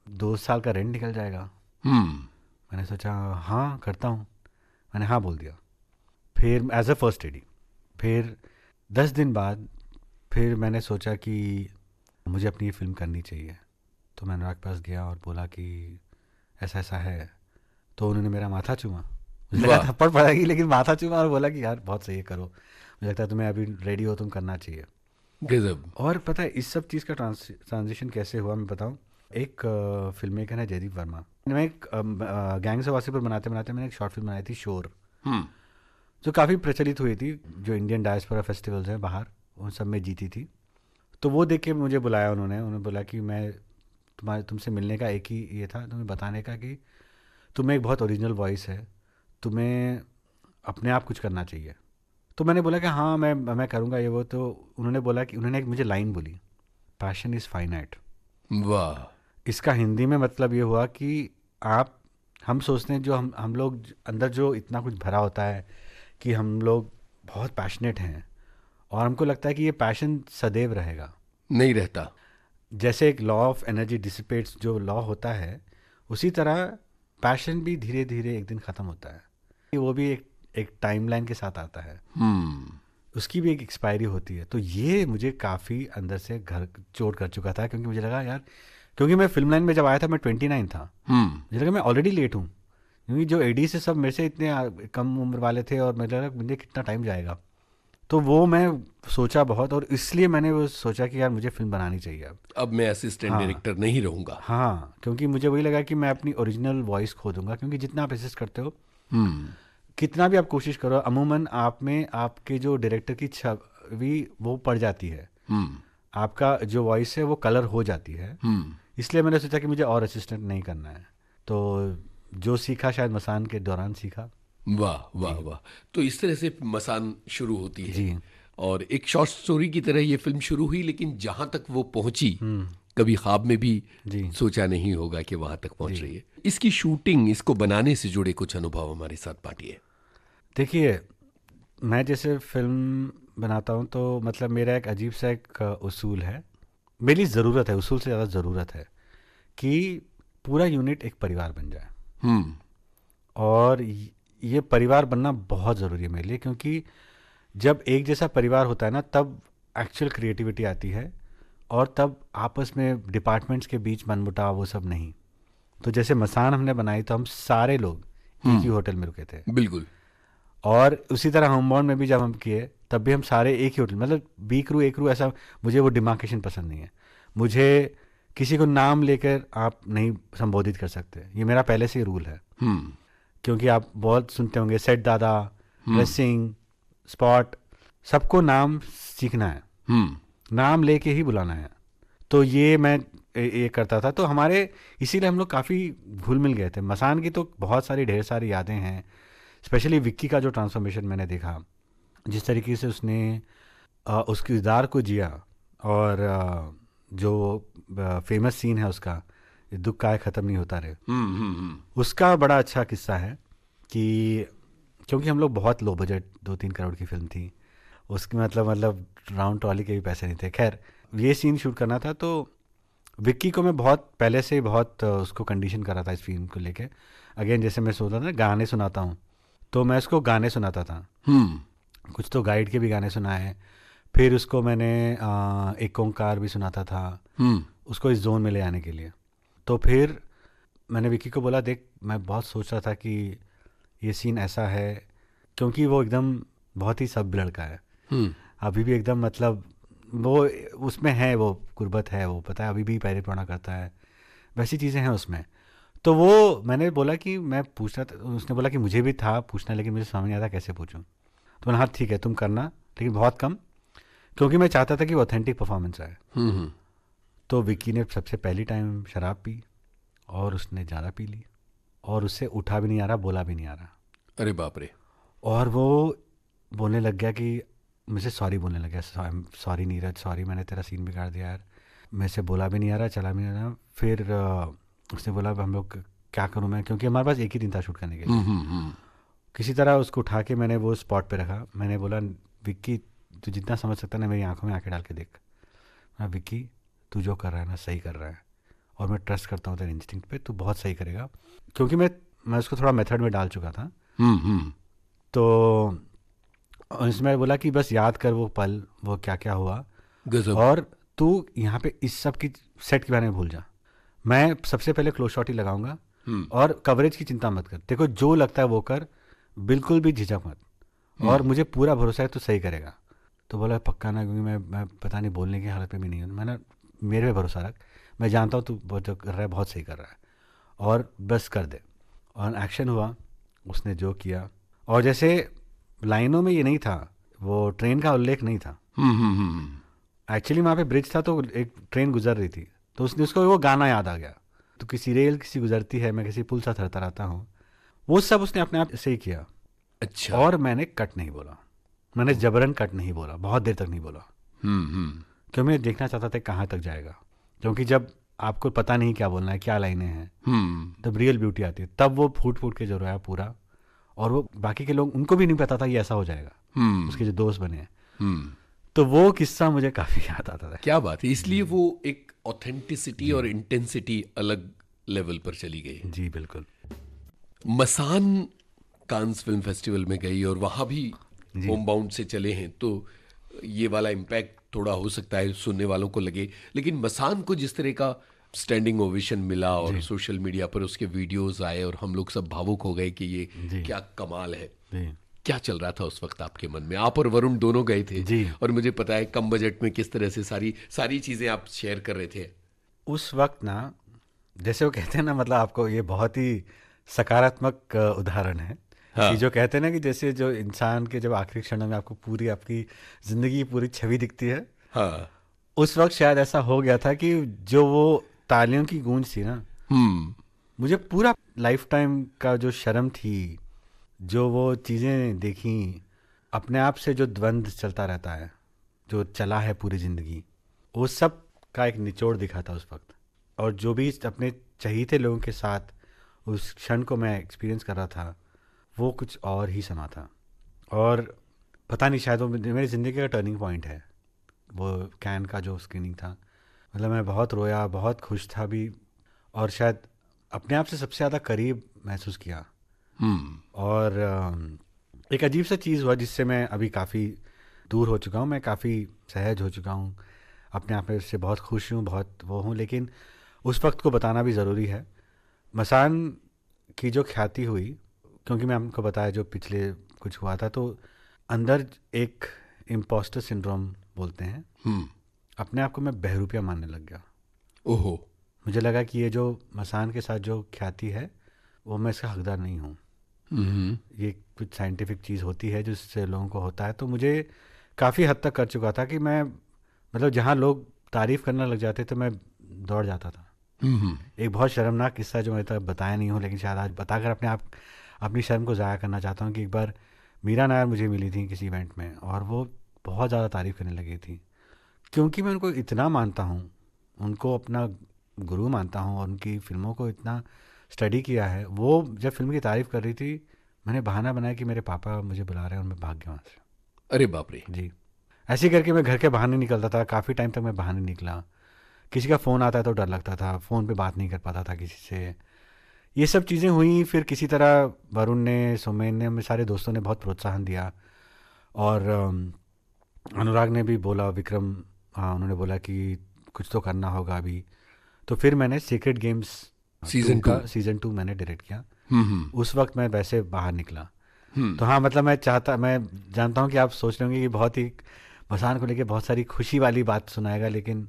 2 साल का रेंट निकल जाएगा। मैंने सोचा हाँ करता हूँ, मैंने हाँ बोल दिया। फिर एज अ फर्स्ट एडी फिर 10 दिन बाद फिर मैंने सोचा कि मुझे अपनी ये फिल्म करनी चाहिए। तो मैं अनुराग के पास गया और बोला कि ऐसा ऐसा है। तो उन्होंने मेरा माथा चूमा, मुझे लगा थप्पड़ पड़ेगी, लेकिन माथा चूमा और बोला कि यार बहुत सही है, करो, मुझे लगता है तुम्हें अभी रेडी हो, तुम करना चाहिए। गजब। और पता है इस सब चीज़ का ट्रांजिशन कैसे हुआ, मैं बताऊं। एक फिल्म मेकर है जयदीप वर्मा। मैं एक गैंग्स ऑफ वासेपुर बनाते बनाते मैंने एक शॉर्ट फिल्म बनाई थी, शोर, जो काफ़ी प्रचलित हुई थी, जो इंडियन डायस्पोरा फेस्टिवल्स हैं बाहर उन सब में जीती थी। तो वो देख के मुझे बुलाया उन्होंने बोला कि मैं तुमसे मिलने का एक ही ये था, तुम्हें बताने का कि तुम्हें एक बहुत ओरिजिनल वॉइस है, तुम्हें अपने आप कुछ करना चाहिए। तो मैंने बोला कि हाँ मैं करूँगा ये वो। तो उन्होंने बोला कि उन्होंने एक मुझे लाइन बोली, पैशन इज़ फाइनाइट। वाह। इसका हिंदी में मतलब ये हुआ कि हम सोचते हैं जो हम लोग अंदर जो इतना कुछ भरा होता है कि हम लोग बहुत पैशनेट हैं, और हमको लगता है कि ये पैशन सदैव रहेगा, नहीं रहता। जैसे एक लॉ ऑफ एनर्जी डिसिपेट्स जो लॉ होता है, उसी तरह पैशन भी धीरे धीरे एक दिन ख़त्म होता है। वो भी एक टाइमलाइन के साथ आता है, उसकी भी एक एक्सपायरी होती है। तो ये मुझे काफ़ी अंदर से घर चोट कर चुका था, क्योंकि मुझे लगा यार, क्योंकि मैं फिल्म लाइन में जब आया था मैं 29 था, मुझे लगा मैं ऑलरेडी लेट हूँ, क्योंकि जो एडी से सब मेरे से इतने कम उम्र वाले थे, और मुझे लगा मुझे कितना टाइम जाएगा। तो वो मैं सोचा बहुत, और इसलिए मैंने वो सोचा कि यार मुझे फिल्म बनानी चाहिए अब मैं असिस्टेंट डायरेक्टर नहीं रहूँगा। हाँ, क्योंकि मुझे वही लगा कि मैं अपनी ओरिजिनल वॉइस खो दूंगा, क्योंकि जितना आप असिस्ट करते हो, कितना भी आप कोशिश करो, अमूमन आप में आपके जो डायरेक्टर की छवि वो पड़ जाती है, आपका जो वॉइस है वो कलर हो जाती है। इसलिए मैंने सोचा कि मुझे और असिस्टेंट नहीं करना है। तो जो सीखा शायद मसान के दौरान सीखा। वाह वाह वाह। तो इस तरह से मसान शुरू होती है जी। और एक शॉर्ट स्टोरी की तरह ये फिल्म शुरू हुई, लेकिन जहां तक वो पहुंची कभी ख्वाब में भी सोचा नहीं होगा कि वहां तक पहुंच रही है। इसकी शूटिंग, इसको बनाने से जुड़े कुछ अनुभव हमारे साथ बांटिए। देखिए, मैं जैसे फिल्म बनाता हूँ तो मतलब मेरा एक अजीब सा एक उसूल है, मेरी ज़रूरत है, उसूल से ज़्यादा ज़रूरत है कि पूरा यूनिट एक परिवार बन जाए। और ये परिवार बनना बहुत ज़रूरी है मेरे लिए, क्योंकि जब एक जैसा परिवार होता है ना, तब एक्चुअल क्रिएटिविटी आती है, और तब आपस में डिपार्टमेंट्स के बीच मनमुटाव वो सब नहीं। तो जैसे मसान हमने बनाई तो हम सारे लोग एक ही होटल में रुके थे। बिल्कुल। और उसी तरह होमबॉर्न में भी जब हम किए तब भी हम सारे एक ही होटल, मतलब बी क्रू ए क्रू, ऐसा मुझे वो डिमार्केशन पसंद नहीं है। मुझे किसी को नाम लेकर आप नहीं संबोधित कर सकते, ये मेरा पहले से ही रूल है। क्योंकि आप बहुत सुनते होंगे सेट दादा, ड्रेसिंग, स्पॉट, सबको नाम सीखना है, नाम लेके ही बुलाना है। तो ये मैं ये करता था, तो हमारे इसीलिए हम लोग काफ़ी घुल मिल गए थे। मसान की तो बहुत सारी ढेर सारी यादें हैं, स्पेशली विक्की का जो ट्रांसफॉर्मेशन मैंने देखा, जिस तरीके से उसने उस किरदार को जिया, और जो फेमस सीन है उसका, दुख का ख़त्म नहीं होता रहे, उसका बड़ा अच्छा किस्सा है कि क्योंकि हम लोग बहुत लो बजट 2-3 करोड़ की फिल्म थी, उसकी मतलब राउंड ट्रॉली के भी पैसे नहीं थे। खैर, ये सीन शूट करना था, तो विक्की को मैं बहुत पहले से ही बहुत उसको कंडीशन कर रहा था इस फिल्म को लेके। अगेन जैसे मैं सोचता था ना गाने सुनाता हूँ, तो मैं उसको गाने सुनाता था। कुछ तो गाइड के भी गाने सुनाए, फिर उसको मैंने एक ओंकार भी सुनाता था उसको इस जोन में ले आने के लिए। तो फिर मैंने विक्की को बोला, देख मैं बहुत सोच रहा था कि ये सीन ऐसा है, क्योंकि वो एकदम बहुत ही सब लड़का है अभी भी, एकदम मतलब वो उसमें है, वो गुर्बत है, वो पता है अभी भी पैरे पौना करता है, वैसी चीज़ें हैं उसमें। तो वो मैंने बोला कि मैं पूछना था, उसने बोला कि मुझे भी था पूछना, लेकिन मुझे समझ नहीं आता कैसे पूछूं। तो मैंने हाँ ठीक है तुम करना, लेकिन बहुत कम, क्योंकि मैं चाहता था कि वो ऑथेंटिक परफॉर्मेंस आए। तो विक्की ने सबसे पहली टाइम शराब पी और उसने ज़्यादा पी ली और उससे उठा भी नहीं आ रहा, बोला भी नहीं आ रहा। अरे बाप रे। और वो बोलने लग गया कि मुझे सॉरी बोलने लग गया, सॉरी नीरज, सॉरी मैंने तेरा सीन बिगाड़ दिया यार, मेरे से बोला भी नहीं आ रहा, चला भी नहीं आ रहा। फिर उसने बोला हम लोग क्या करूँ मैं, क्योंकि हमारे पास एक ही दिन था शूट करने के लिए। किसी तरह उसको उठा के मैंने वो स्पॉट पे रखा। मैंने बोला विक्की तू जितना समझ सकता है ना मेरी आंखों में आंखें डाल के देख। हाँ विक्की तू जो कर रहा है ना सही कर रहा है, और मैं ट्रस्ट करता हूँ तेरे इंस्टिंक्ट पे, तू बहुत सही करेगा। क्योंकि मैं उसको थोड़ा मेथड में डाल चुका था। तो इसमें बोला कि बस याद कर वो पल, वो क्या क्या हुआ, गजब। और तू यहाँ पे इस सब की सेट के बारे में भूल जा। मैं सबसे पहले क्लोज शॉट ही लगाऊंगा और कवरेज की चिंता मत कर, देखो जो लगता है वो कर, बिल्कुल भी झिझक मत, और मुझे पूरा भरोसा है तू सही करेगा। तो बोला पक्का ना, क्योंकि मैं पता नहीं बोलने की हालत में भी नहीं हूँ। मैंने मेरे पे भरोसा रख, मैं जानता हूँ तू जो कर रहा है बहुत सही कर रहा है, और बस कर दे। और एक्शन हुआ, उसने जो किया, और जैसे लाइनों में ये नहीं था, वो ट्रेन का उल्लेख नहीं था, एक्चुअली वहाँ पे ब्रिज था तो एक ट्रेन गुजर रही थी, तो उसको वो गाना याद आ गया। तो किसी रेल किसी गुजरती है, मैं किसी पुल सा थरथराता हूँ, वो सब उसने अपने आप से ही किया। अच्छा। और मैंने कट नहीं बोला, मैंने जबरन कट नहीं बोला, बहुत देर तक नहीं बोला, क्यों मैं देखना चाहता था कहाँ तक जाएगा। क्योंकि जब आपको पता नहीं क्या बोलना है, क्या लाइनें हैं, तब रियल ब्यूटी आती है। तब वो फूट फूट के जो रोया पूरा, और वो बाकी के लोग उनको भी नहीं पता था ये ऐसा हो जाएगा, उसके जो दोस्त बने हैं। तो वो किस्सा मुझे काफी याद आता था। क्या बात है, इसलिए वो एक ऑथेंटिसिटी और इंटेंसिटी अलग लेवल पर चली गई। जी बिल्कुल। मसान कांस फिल्म फेस्टिवल में गई और वहां भी होम बाउंड से चले हैं, तो ये वाला इम्पैक्ट थोड़ा हो सकता है सुनने वालों को लगे, लेकिन मसान को जिस तरह का स्टैंडिंग ओवेशन मिला और सोशल मीडिया पर उसके वीडियोस आए और हम लोग सब भावुक हो गए कि ये क्या कमाल है। क्या चल रहा था उस वक्त आपके मन में? आप और वरुण दोनों गए थे और मुझे पता है कम बजट में किस तरह से सारी चीजें आप शेयर कर रहे थे उस वक्त ना। जैसे वो कहते हैं ना, मतलब आपको ये बहुत ही सकारात्मक उदाहरण है। हाँ। कि जो कहते हैं ना कि जैसे जो इंसान के जब आखिरी क्षणों में आपको पूरी आपकी जिंदगी की पूरी छवि दिखती है। हाँ। उस वक्त शायद ऐसा हो गया था कि जो वो तालियों की गूंज थी ना, मुझे पूरा लाइफ टाइम का जो शर्म थी, जो वो चीज़ें देखी, अपने आप से जो द्वंद्व चलता रहता है, जो चला है पूरी ज़िंदगी, वो सब का एक निचोड़ दिखा था उस वक्त। और जो भी अपने चहीते लोगों के साथ उस क्षण को मैं एक्सपीरियंस कर रहा था, वो कुछ और ही समा था। और पता नहीं, शायद वो मेरी ज़िंदगी का टर्निंग पॉइंट है, वो कैन का जो स्क्रीनिंग था। मतलब मैं बहुत रोया, बहुत खुश था भी, और शायद अपने आप से सबसे ज़्यादा करीब महसूस किया। और एक अजीब सा चीज़ हुआ जिससे मैं अभी काफ़ी दूर हो चुका हूँ, मैं काफ़ी सहज हो चुका हूँ, अपने आप में से बहुत खुश हूँ, बहुत वो हूँ, लेकिन उस वक्त को बताना भी ज़रूरी है। मसान की जो ख्याति हुई, क्योंकि मैं आपको बताया जो पिछले कुछ हुआ था, तो अंदर एक इम्पोस्टर सिंड्रोम बोलते हैं, अपने आप को मैं बहरूपिया मानने लग गया। ओहो। मुझे लगा कि ये जो मसान के साथ जो ख्याति है वो मैं इसका हकदार नहीं हूँ। ये कुछ साइंटिफिक चीज़ होती है जिससे लोगों को होता है। तो मुझे काफ़ी हद तक कर चुका था कि मैं, मतलब जहाँ लोग तारीफ़ करने लग जाते तो मैं दौड़ जाता था। एक बहुत शर्मनाक किस्सा जो मैं तक बताया नहीं हूँ, लेकिन शायद आज बताकर अपनी शर्म को ज़ाया करना चाहता हूँ कि एक बार मीरा नायर मुझे मिली थी किसी इवेंट में, और वो बहुत ज़्यादा तारीफ़ करने लगी थी, क्योंकि मैं उनको इतना मानता हूँ, उनको अपना गुरु मानता हूँ, और उनकी फ़िल्मों को इतना स्टडी किया है। वो जब फिल्म की तारीफ़ कर रही थी, मैंने बहाना बनाया कि मेरे पापा मुझे बुला रहे हैं और मैं भाग गया वहाँ से। अरे बाप रे। जी, ऐसे करके मैं घर के बाहर नहीं निकलता था, काफ़ी टाइम तक मैं बाहर नहीं निकला, किसी का फ़ोन आता है तो डर लगता था, फ़ोन पे बात नहीं कर पाता था किसी से। ये सब चीज़ें हुई, फिर किसी तरह वरुण ने, सोमेन ने, हमें सारे दोस्तों ने बहुत प्रोत्साहन दिया, और अनुराग ने भी बोला, विक्रम, हाँ, उन्होंने बोला कि कुछ तो करना होगा अभी। तो फिर मैंने सीक्रेट गेम्स सीजन 2 सीज़न 2 मैंने डायरेक्ट किया। हम्म उस वक्त मैं वैसे बाहर निकला। तो हाँ, मतलब मैं जानता हूँ कि आप सोच रहे होंगे कि बहुत ही मसान को लेके बहुत सारी खुशी वाली बात सुनाएगा, लेकिन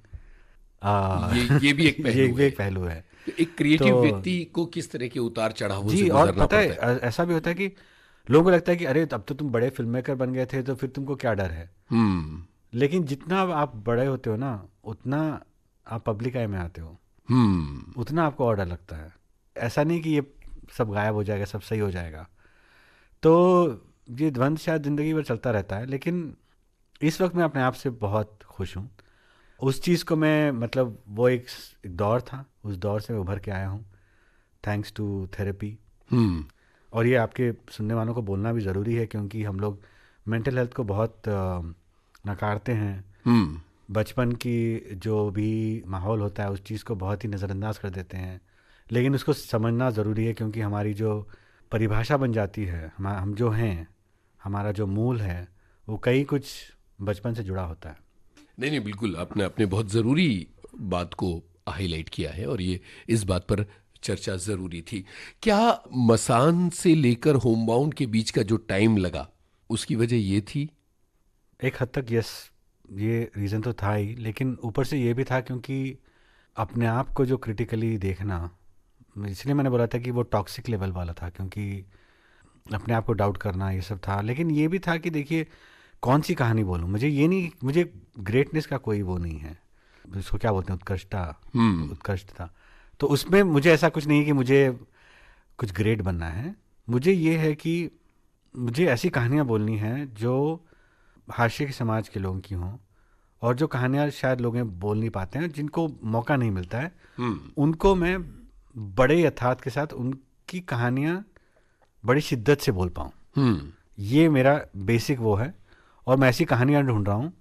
ये भी एक पहलू ये भी है। एक पहलू है। तो एक क्रिएटिव तो व्यक्ति को किस तरह के उतार चढ़ावों से जी, और गुजरना पता है पड़ता है। ऐसा भी होता है कि लोगों को लगता है कि अरे अब तो तुम बड़े फिल्म मेकर बन गए थे, तो फिर तुमको क्या डर है। हम्म लेकिन जितना आप बड़े होते हो ना, उतना आप पब्लिक आई में आते हो, उतना आपको और डर लगता है। ऐसा नहीं कि ये सब गायब हो जाएगा, सब सही हो जाएगा। तो ये द्वंद्व शायद ज़िंदगी भर चलता रहता है, लेकिन इस वक्त मैं अपने आप से बहुत खुश हूँ। उस चीज़ को मैं, मतलब वो एक दौर था, उस दौर से मैं उभर के आया हूँ, थैंक्स टू थेरेपी। और ये आपके सुनने वालों को बोलना भी ज़रूरी है, क्योंकि हम लोग मेंटल हेल्थ को बहुत नकारते हैं। बचपन की जो भी माहौल होता है उस चीज़ को बहुत ही नज़रअंदाज कर देते हैं, लेकिन उसको समझना ज़रूरी है, क्योंकि हमारी जो परिभाषा बन जाती है, हम जो हैं, हमारा जो मूल है, वो कई कुछ बचपन से जुड़ा होता है। नहीं, बिल्कुल, आपने अपने बहुत ज़रूरी बात को हाईलाइट किया है और ये इस बात पर चर्चा ज़रूरी थी। क्या मसान से लेकर होमबाउंड के बीच का जो टाइम लगा, उसकी वजह ये थी? एक हद तक यस, ये रीज़न तो था ही, लेकिन ऊपर से ये भी था क्योंकि अपने आप को जो क्रिटिकली देखना, इसलिए मैंने बोला था कि वो टॉक्सिक लेवल वाला था, क्योंकि अपने आप को डाउट करना, ये सब था। लेकिन ये भी था कि देखिए, कौन सी कहानी बोलूँ, मुझे ग्रेटनेस का कोई वो नहीं है, इसको क्या बोलते हैं, उत्कृष्टता। तो उसमें मुझे ऐसा कुछ नहीं है कि मुझे कुछ ग्रेट बनना है। मुझे ये है कि मुझे ऐसी कहानियाँ बोलनी हैं जो हाशिए के समाज के लोगों की हों, और जो कहानियाँ शायद लोग बोल नहीं पाते हैं, जिनको मौका नहीं मिलता है, उनको मैं बड़े यथार्थ के साथ उनकी कहानियाँ बड़ी शिद्दत से बोल पाऊँ। ये मेरा बेसिक वो है, और मैं ऐसी कहानियाँ ढूंढ रहा हूँ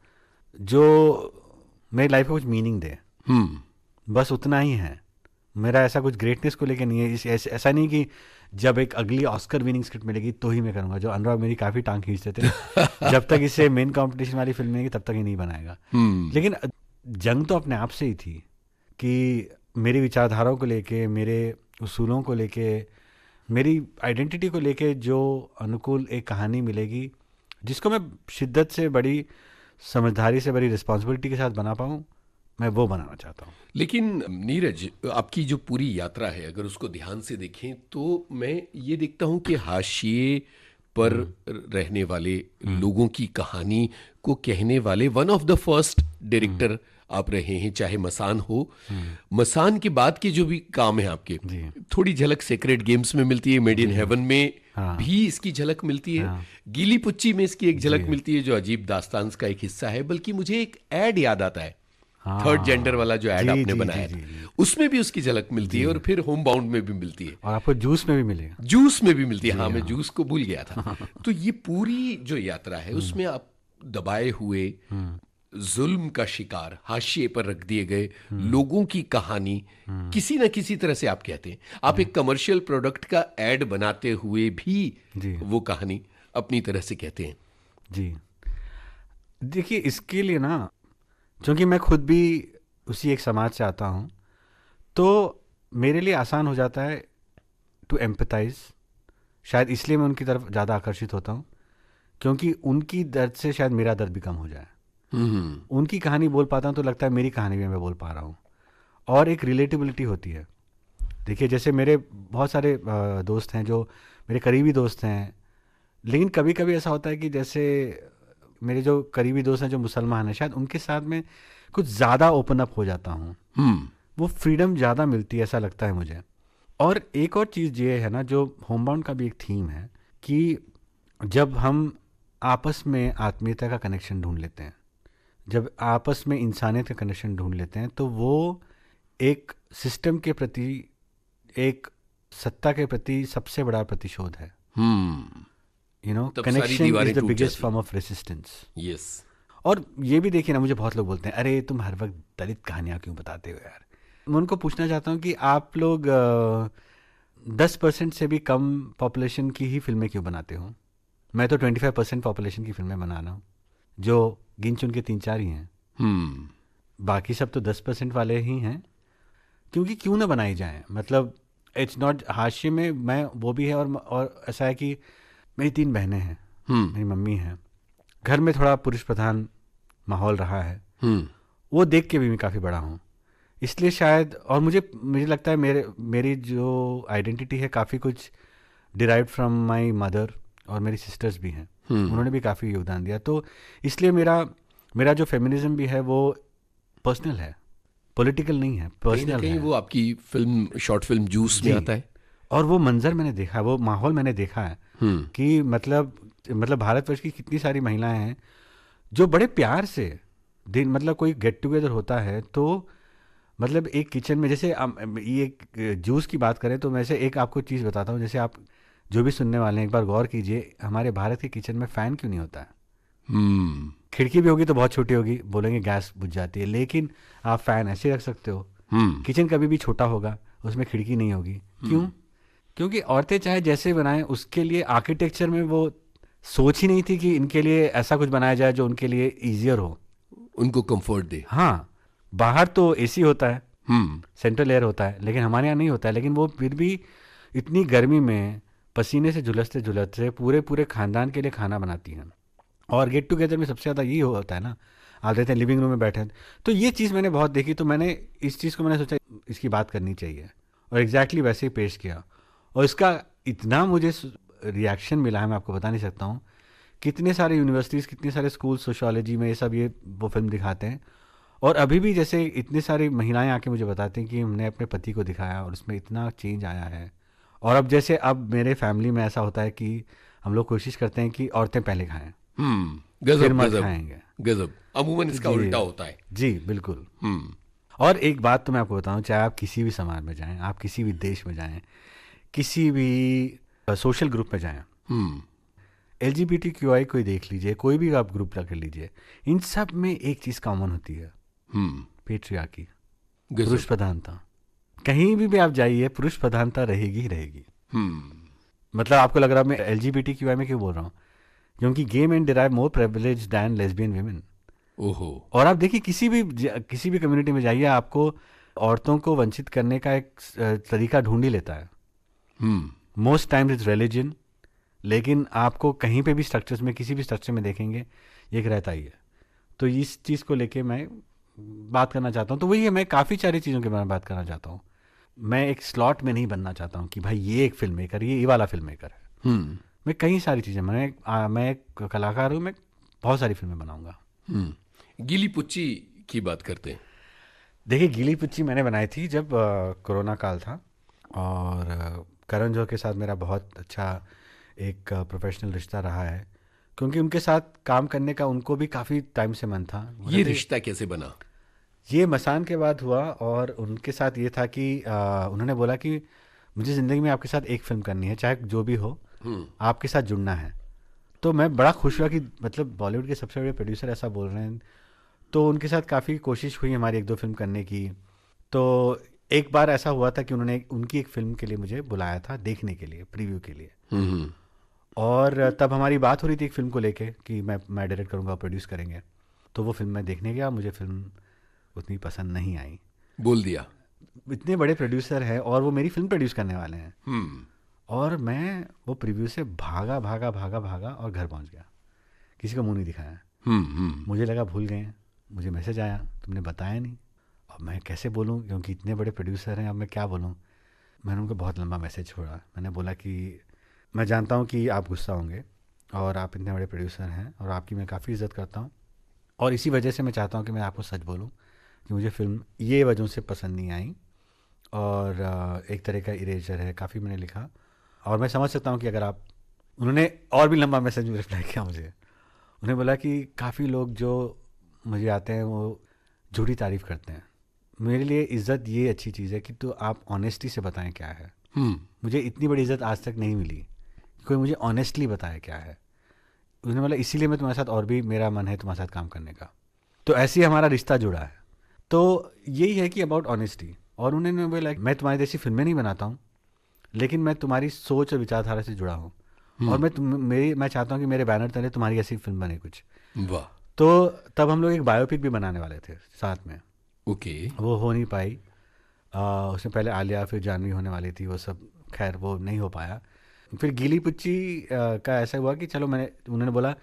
जो मेरी लाइफ को कुछ मीनिंग दे। बस उतना ही है मेरा, ऐसा कुछ ग्रेटनेस को लेके नहीं है। ऐसा नहीं कि जब एक अगली ऑस्कर विनिंग स्क्रिप्ट मिलेगी तो ही मैं करूँगा, जो अनुराग मेरी काफ़ी टांग खींचते थे जब तक इसे मेन कंपटीशन वाली फिल्म नहीं तब तक ही नहीं बनाएगा। लेकिन जंग तो अपने आप से ही थी कि मेरी विचारधाराओं को लेके, मेरे उसूलों को लेके, मेरी आइडेंटिटी को लेके जो अनुकूल एक कहानी मिलेगी, जिसको मैं शिद्दत से, बड़ी समझदारी से, बड़ी रिस्पॉन्सिबिलिटी के साथ बना पाऊँ, मैं वो बनाना चाहता हूँ। लेकिन नीरज, आपकी जो पूरी यात्रा है, अगर उसको ध्यान से देखें तो मैं ये देखता हूँ कि हाशिए पर रहने वाले लोगों की कहानी को कहने वाले one of the first director आप रहे हैं, चाहे मसान हो। मसान के बाद के जो भी काम है आपके, थोड़ी झलक सेक्रेट गेम्स में मिलती है, मेड इन हेवन में भी इसकी झलक मिलती है, गीली पुच्ची में इसकी एक झलक मिलती है जो अजीब दास्तान का एक हिस्सा है। बल्कि मुझे एक एड याद आता है, थर्ड जेंडर वाला जो एड आपने बनाया था, उसमें भी उसकी झलक मिलती है, और फिर होम बाउंड में भी मिलती है, और आपको जूस में भी मिलेगा। जूस में भी मिलती है। हाँ, मैं जूस को भूल गया था। तो ये पूरी जो यात्रा है उसमें आप दबाए हुए, जुल्म का शिकार, हाशिए पर रख दिए गए लोगों की कहानी किसी न किसी तरह से आप कहते हैं, आप एक कमर्शियल प्रोडक्ट का एड बनाते हुए भी वो कहानी अपनी तरह से कहते हैं। जी, देखिए, इसके लिए ना, क्योंकि मैं खुद भी उसी एक समाज से आता हूँ, तो मेरे लिए आसान हो जाता है टू एम्पैथाइज। शायद इसलिए मैं उनकी तरफ ज़्यादा आकर्षित होता हूँ, क्योंकि उनकी दर्द से शायद मेरा दर्द भी कम हो जाए। उनकी कहानी बोल पाता हूँ तो लगता है मेरी कहानी भी मैं बोल पा रहा हूँ, और एक रिलेटिबिलिटी होती है। देखिए, जैसे मेरे बहुत सारे दोस्त हैं जो मेरे करीबी दोस्त हैं, लेकिन कभी कभी ऐसा होता है कि जैसे मेरे जो करीबी दोस्त हैं जो मुसलमान हैं, शायद उनके साथ में कुछ ज़्यादा ओपन अप हो जाता हूँ, वो फ्रीडम ज़्यादा मिलती है, ऐसा लगता है मुझे। और एक और चीज़ ये है ना, जो होमबाउंड का भी एक थीम है, कि जब हम आपस में आत्मीयता का कनेक्शन ढूंढ लेते हैं, जब आपस में इंसानियत का कनेक्शन ढूंढ लेते हैं, तो वो एक सिस्टम के प्रति, एक सत्ता के प्रति सबसे बड़ा प्रतिशोध है। Connection is the biggest form of resistance. Yes. और ये भी देखिए ना, मुझे बहुत लोग बोलते हैं अरे तुम हर वक्त दलित कहानियाँ क्यों बताते हो यार। मैं उनको पूछना चाहता हूँ कि आप लोग 10% से भी कम पॉपुलेशन की ही फिल्में क्यों बनाते हो? मैं तो 25% पॉपुलेशन की फिल्में बना रहा हूँ, जो गिन चुन के 3-4 ही हैं। बाकी सब तो 10% वाले ही हैं। क्योंकि क्यों ना बनाई जाए, मतलब इट्स नॉट हाशिए में मैं वो भी है, और ऐसा है कि मेरी 3 बहनें हैं, मेरी मम्मी हैं, घर में थोड़ा पुरुष प्रधान माहौल रहा है, वो देख के भी मैं काफ़ी बड़ा हूँ, इसलिए शायद। और मुझे लगता है मेरी जो आइडेंटिटी है काफ़ी कुछ डिराइव फ्रॉम माय मदर, और मेरी सिस्टर्स भी हैं, उन्होंने भी काफ़ी योगदान दिया। तो इसलिए मेरा जो फेमिनिज्म भी है वो पर्सनल है, पॉलिटिकल नहीं है, पर्सनल है। वो आपकी फिल्म, शॉर्ट फिल्म जूस में आता है। और वो मंजर मैंने देखा है, वो माहौल मैंने देखा है कि मतलब भारतवर्ष की कितनी सारी महिलाएं हैं जो बड़े प्यार से मतलब कोई गेट टुगेदर होता है तो मतलब एक किचन में, जैसे ये जूस की बात करें तो मैं से एक आपको चीज़ बताता हूँ, जैसे आप जो भी सुनने वाले हैं एक बार गौर कीजिए, हमारे भारत के किचन में फ़ैन क्यों नहीं होता है? खिड़की भी होगी तो बहुत छोटी होगी, बोलेंगे गैस बुझ जाती है, लेकिन आप फ़ैन ऐसे रख सकते हो। किचन कभी भी छोटा होगा, उसमें खिड़की नहीं होगी, क्यों? क्योंकि औरतें चाहे जैसे बनाएं, उसके लिए आर्किटेक्चर में वो सोच ही नहीं थी कि इनके लिए ऐसा कुछ बनाया जाए जो उनके लिए ईजियर हो, उनको कंफर्ट दे। हाँ, बाहर तो एसी होता है, सेंट्रल एयर होता है, लेकिन हमारे यहाँ नहीं होता है, लेकिन वो फिर भी इतनी गर्मी में पसीने से झुलसते झुलसते पूरे खानदान के लिए खाना बनाती हैं। और गेट टुगेदर में सबसे ज़्यादा यही होता है ना, आप देखते हैं लिविंग रूम में बैठे हैं। तो ये चीज़ मैंने बहुत देखी, तो मैंने इस चीज़ को मैंने सोचा इसकी बात करनी चाहिए, और एग्जैक्टली वैसे ही पेश किया। और इसका इतना मुझे रिएक्शन मिला है, मैं आपको बता नहीं सकता हूँ। कितने सारे यूनिवर्सिटीज़, कितने सारे स्कूल सोशियोलॉजी में ये सब वो फिल्म दिखाते हैं, और अभी भी जैसे इतनी सारी महिलाएं आके मुझे बताती हैं कि हमने अपने पति को दिखाया और उसमें इतना चेंज आया है। और अब जैसे अब मेरे फैमिली में ऐसा होता है कि हम लोग कोशिश करते हैं कि औरतें पहले खाएं, फिर मर्द खाएंगे। गजब, अमूमन इसका उल्टा होता है। जी बिल्कुल। और एक बात तो मैं आपको बताऊं, चाहे आप किसी भी समाज में जाएं, आप किसी भी देश में जाएं, किसी भी सोशल ग्रुप में जाएं, LGBTQI कोई देख लीजिए, कोई भी आप ग्रुप कर लीजिए, इन सब में एक चीज़ कॉमन होती है, पेट्रियार्की, पुरुष प्रधानता। कहीं भी आप जाइए, पुरुष प्रधानता रहेगी ही रहेगी। मतलब आपको लग रहा है मैं LGBTQI में क्यों बोल रहा हूँ? क्योंकि गे मेन डिराइव मोर प्रिविलेज दैन लेस्बियन वीमेन। ओहो। और आप देखिए किसी भी कम्युनिटी में जाइए, आपको औरतों को वंचित करने का एक तरीका ढूंढ ही लेता है। मोस्ट टाइम्स इट्स रिलीजन, लेकिन आपको कहीं पे भी स्ट्रक्चर्स में, किसी भी स्ट्रक्चर में देखेंगे ये एक रहता ही है। तो इस चीज़ को लेके मैं बात करना चाहता हूँ। तो वही है, मैं काफ़ी सारी चीज़ों के बारे में बात करना चाहता हूँ। मैं एक स्लॉट में नहीं बनना चाहता हूँ कि भाई ये एक फिल्म मेकर, ये वाला फिल्म मेकर है। मैं कई सारी चीज़ें, मैं एक कलाकार हूँ, मैं बहुत सारी फिल्में बनाऊंगा। गीली पुच्ची की बात करते हैं। देखिए, गीली पुच्ची मैंने बनाई थी जब कोरोना काल था, और करण जौहर के साथ मेरा बहुत अच्छा एक प्रोफेशनल रिश्ता रहा है, क्योंकि उनके साथ काम करने का उनको भी काफ़ी टाइम से मन था। ये रिश्ता कैसे बना? ये मसान के बाद हुआ, और उनके साथ ये था कि उन्होंने बोला कि मुझे ज़िंदगी में आपके साथ एक फिल्म करनी है, चाहे जो भी हो, आपके साथ जुड़ना है। तो मैं बड़ा खुश हुआ कि मतलब बॉलीवुड के सबसे बड़े प्रोड्यूसर ऐसा बोल रहे हैं। तो उनके साथ काफ़ी कोशिश हुई हमारी 1-2 फिल्म करने की। तो एक बार ऐसा हुआ था कि उन्होंने उनकी एक फिल्म के लिए मुझे बुलाया था देखने के लिए, प्रीव्यू के लिए। और तब हमारी बात हो रही थी एक फिल्म को लेके कि मैं डायरेक्ट करूँगा, प्रोड्यूस करेंगे। तो वो फिल्म मैं देखने गया, मुझे फिल्म उतनी पसंद नहीं आई। बोल दिया, इतने बड़े प्रोड्यूसर हैं और वो मेरी फिल्म प्रोड्यूस करने वाले हैं। और मैं वो प्रीव्यू से भागा और घर पहुंच गया, किसी को मुंह नहीं दिखाया। मुझे लगा भूल गए, मुझे मैसेज आया तुमने बताया नहीं। अब मैं कैसे बोलूं, क्योंकि इतने बड़े प्रोड्यूसर हैं, अब मैं क्या बोलूं। मैंने उनको बहुत लंबा मैसेज छोड़ा। मैंने बोला कि मैं जानता हूं कि आप गुस्सा होंगे, और आप इतने बड़े प्रोड्यूसर हैं और आपकी मैं काफ़ी इज़्ज़त करता हूं, और इसी वजह से मैं चाहता हूं कि मैं आपको सच बोलूं कि मुझे फ़िल्म ये वजहों से पसंद नहीं आई, और एक तरह का इरेजर है, काफ़ी मैंने लिखा। और मैं समझ सकता हूँ कि अगर आप, उन्होंने और भी लंबा मैसेज में रिप्लाई किया मुझे। उन्होंने बोला कि काफ़ी लोग जो मुझे आते हैं वो झूठी तारीफ़ करते हैं। मेरे लिए इज़्ज़त ये अच्छी चीज़ है कि तो आप ऑनेस्टी से बताएं क्या है। मुझे इतनी बड़ी इज़्ज़त आज तक नहीं मिली, कोई मुझे ऑनेस्टली बताया क्या है। उसने बोला इसीलिए मैं तुम्हारे साथ और भी मेरा मन है तुम्हारे साथ काम करने का। तो ऐसे ही हमारा रिश्ता जुड़ा है। तो यही है कि अबाउट ऑनेस्टी। और उन्होंने बोला मैं तुम्हारी जैसी फिल्में नहीं बनाता हूँ, लेकिन मैं तुम्हारी सोच और विचारधारा से जुड़ा हूँ, और मैं चाहता हूँ कि मेरे बैनर तले तुम्हारी ऐसी फिल्म बने कुछ। वाह। तो तब हम लोग एक बायोपिक भी बनाने वाले थे साथ में। ओके। वो हो नहीं पाई। उसमें पहले आलिया फिर जानवी होने वाली थी, वो सब खैर वो नहीं हो पाया। फिर गीली पुच्ची का ऐसा हुआ कि चलो उन्होंने बोला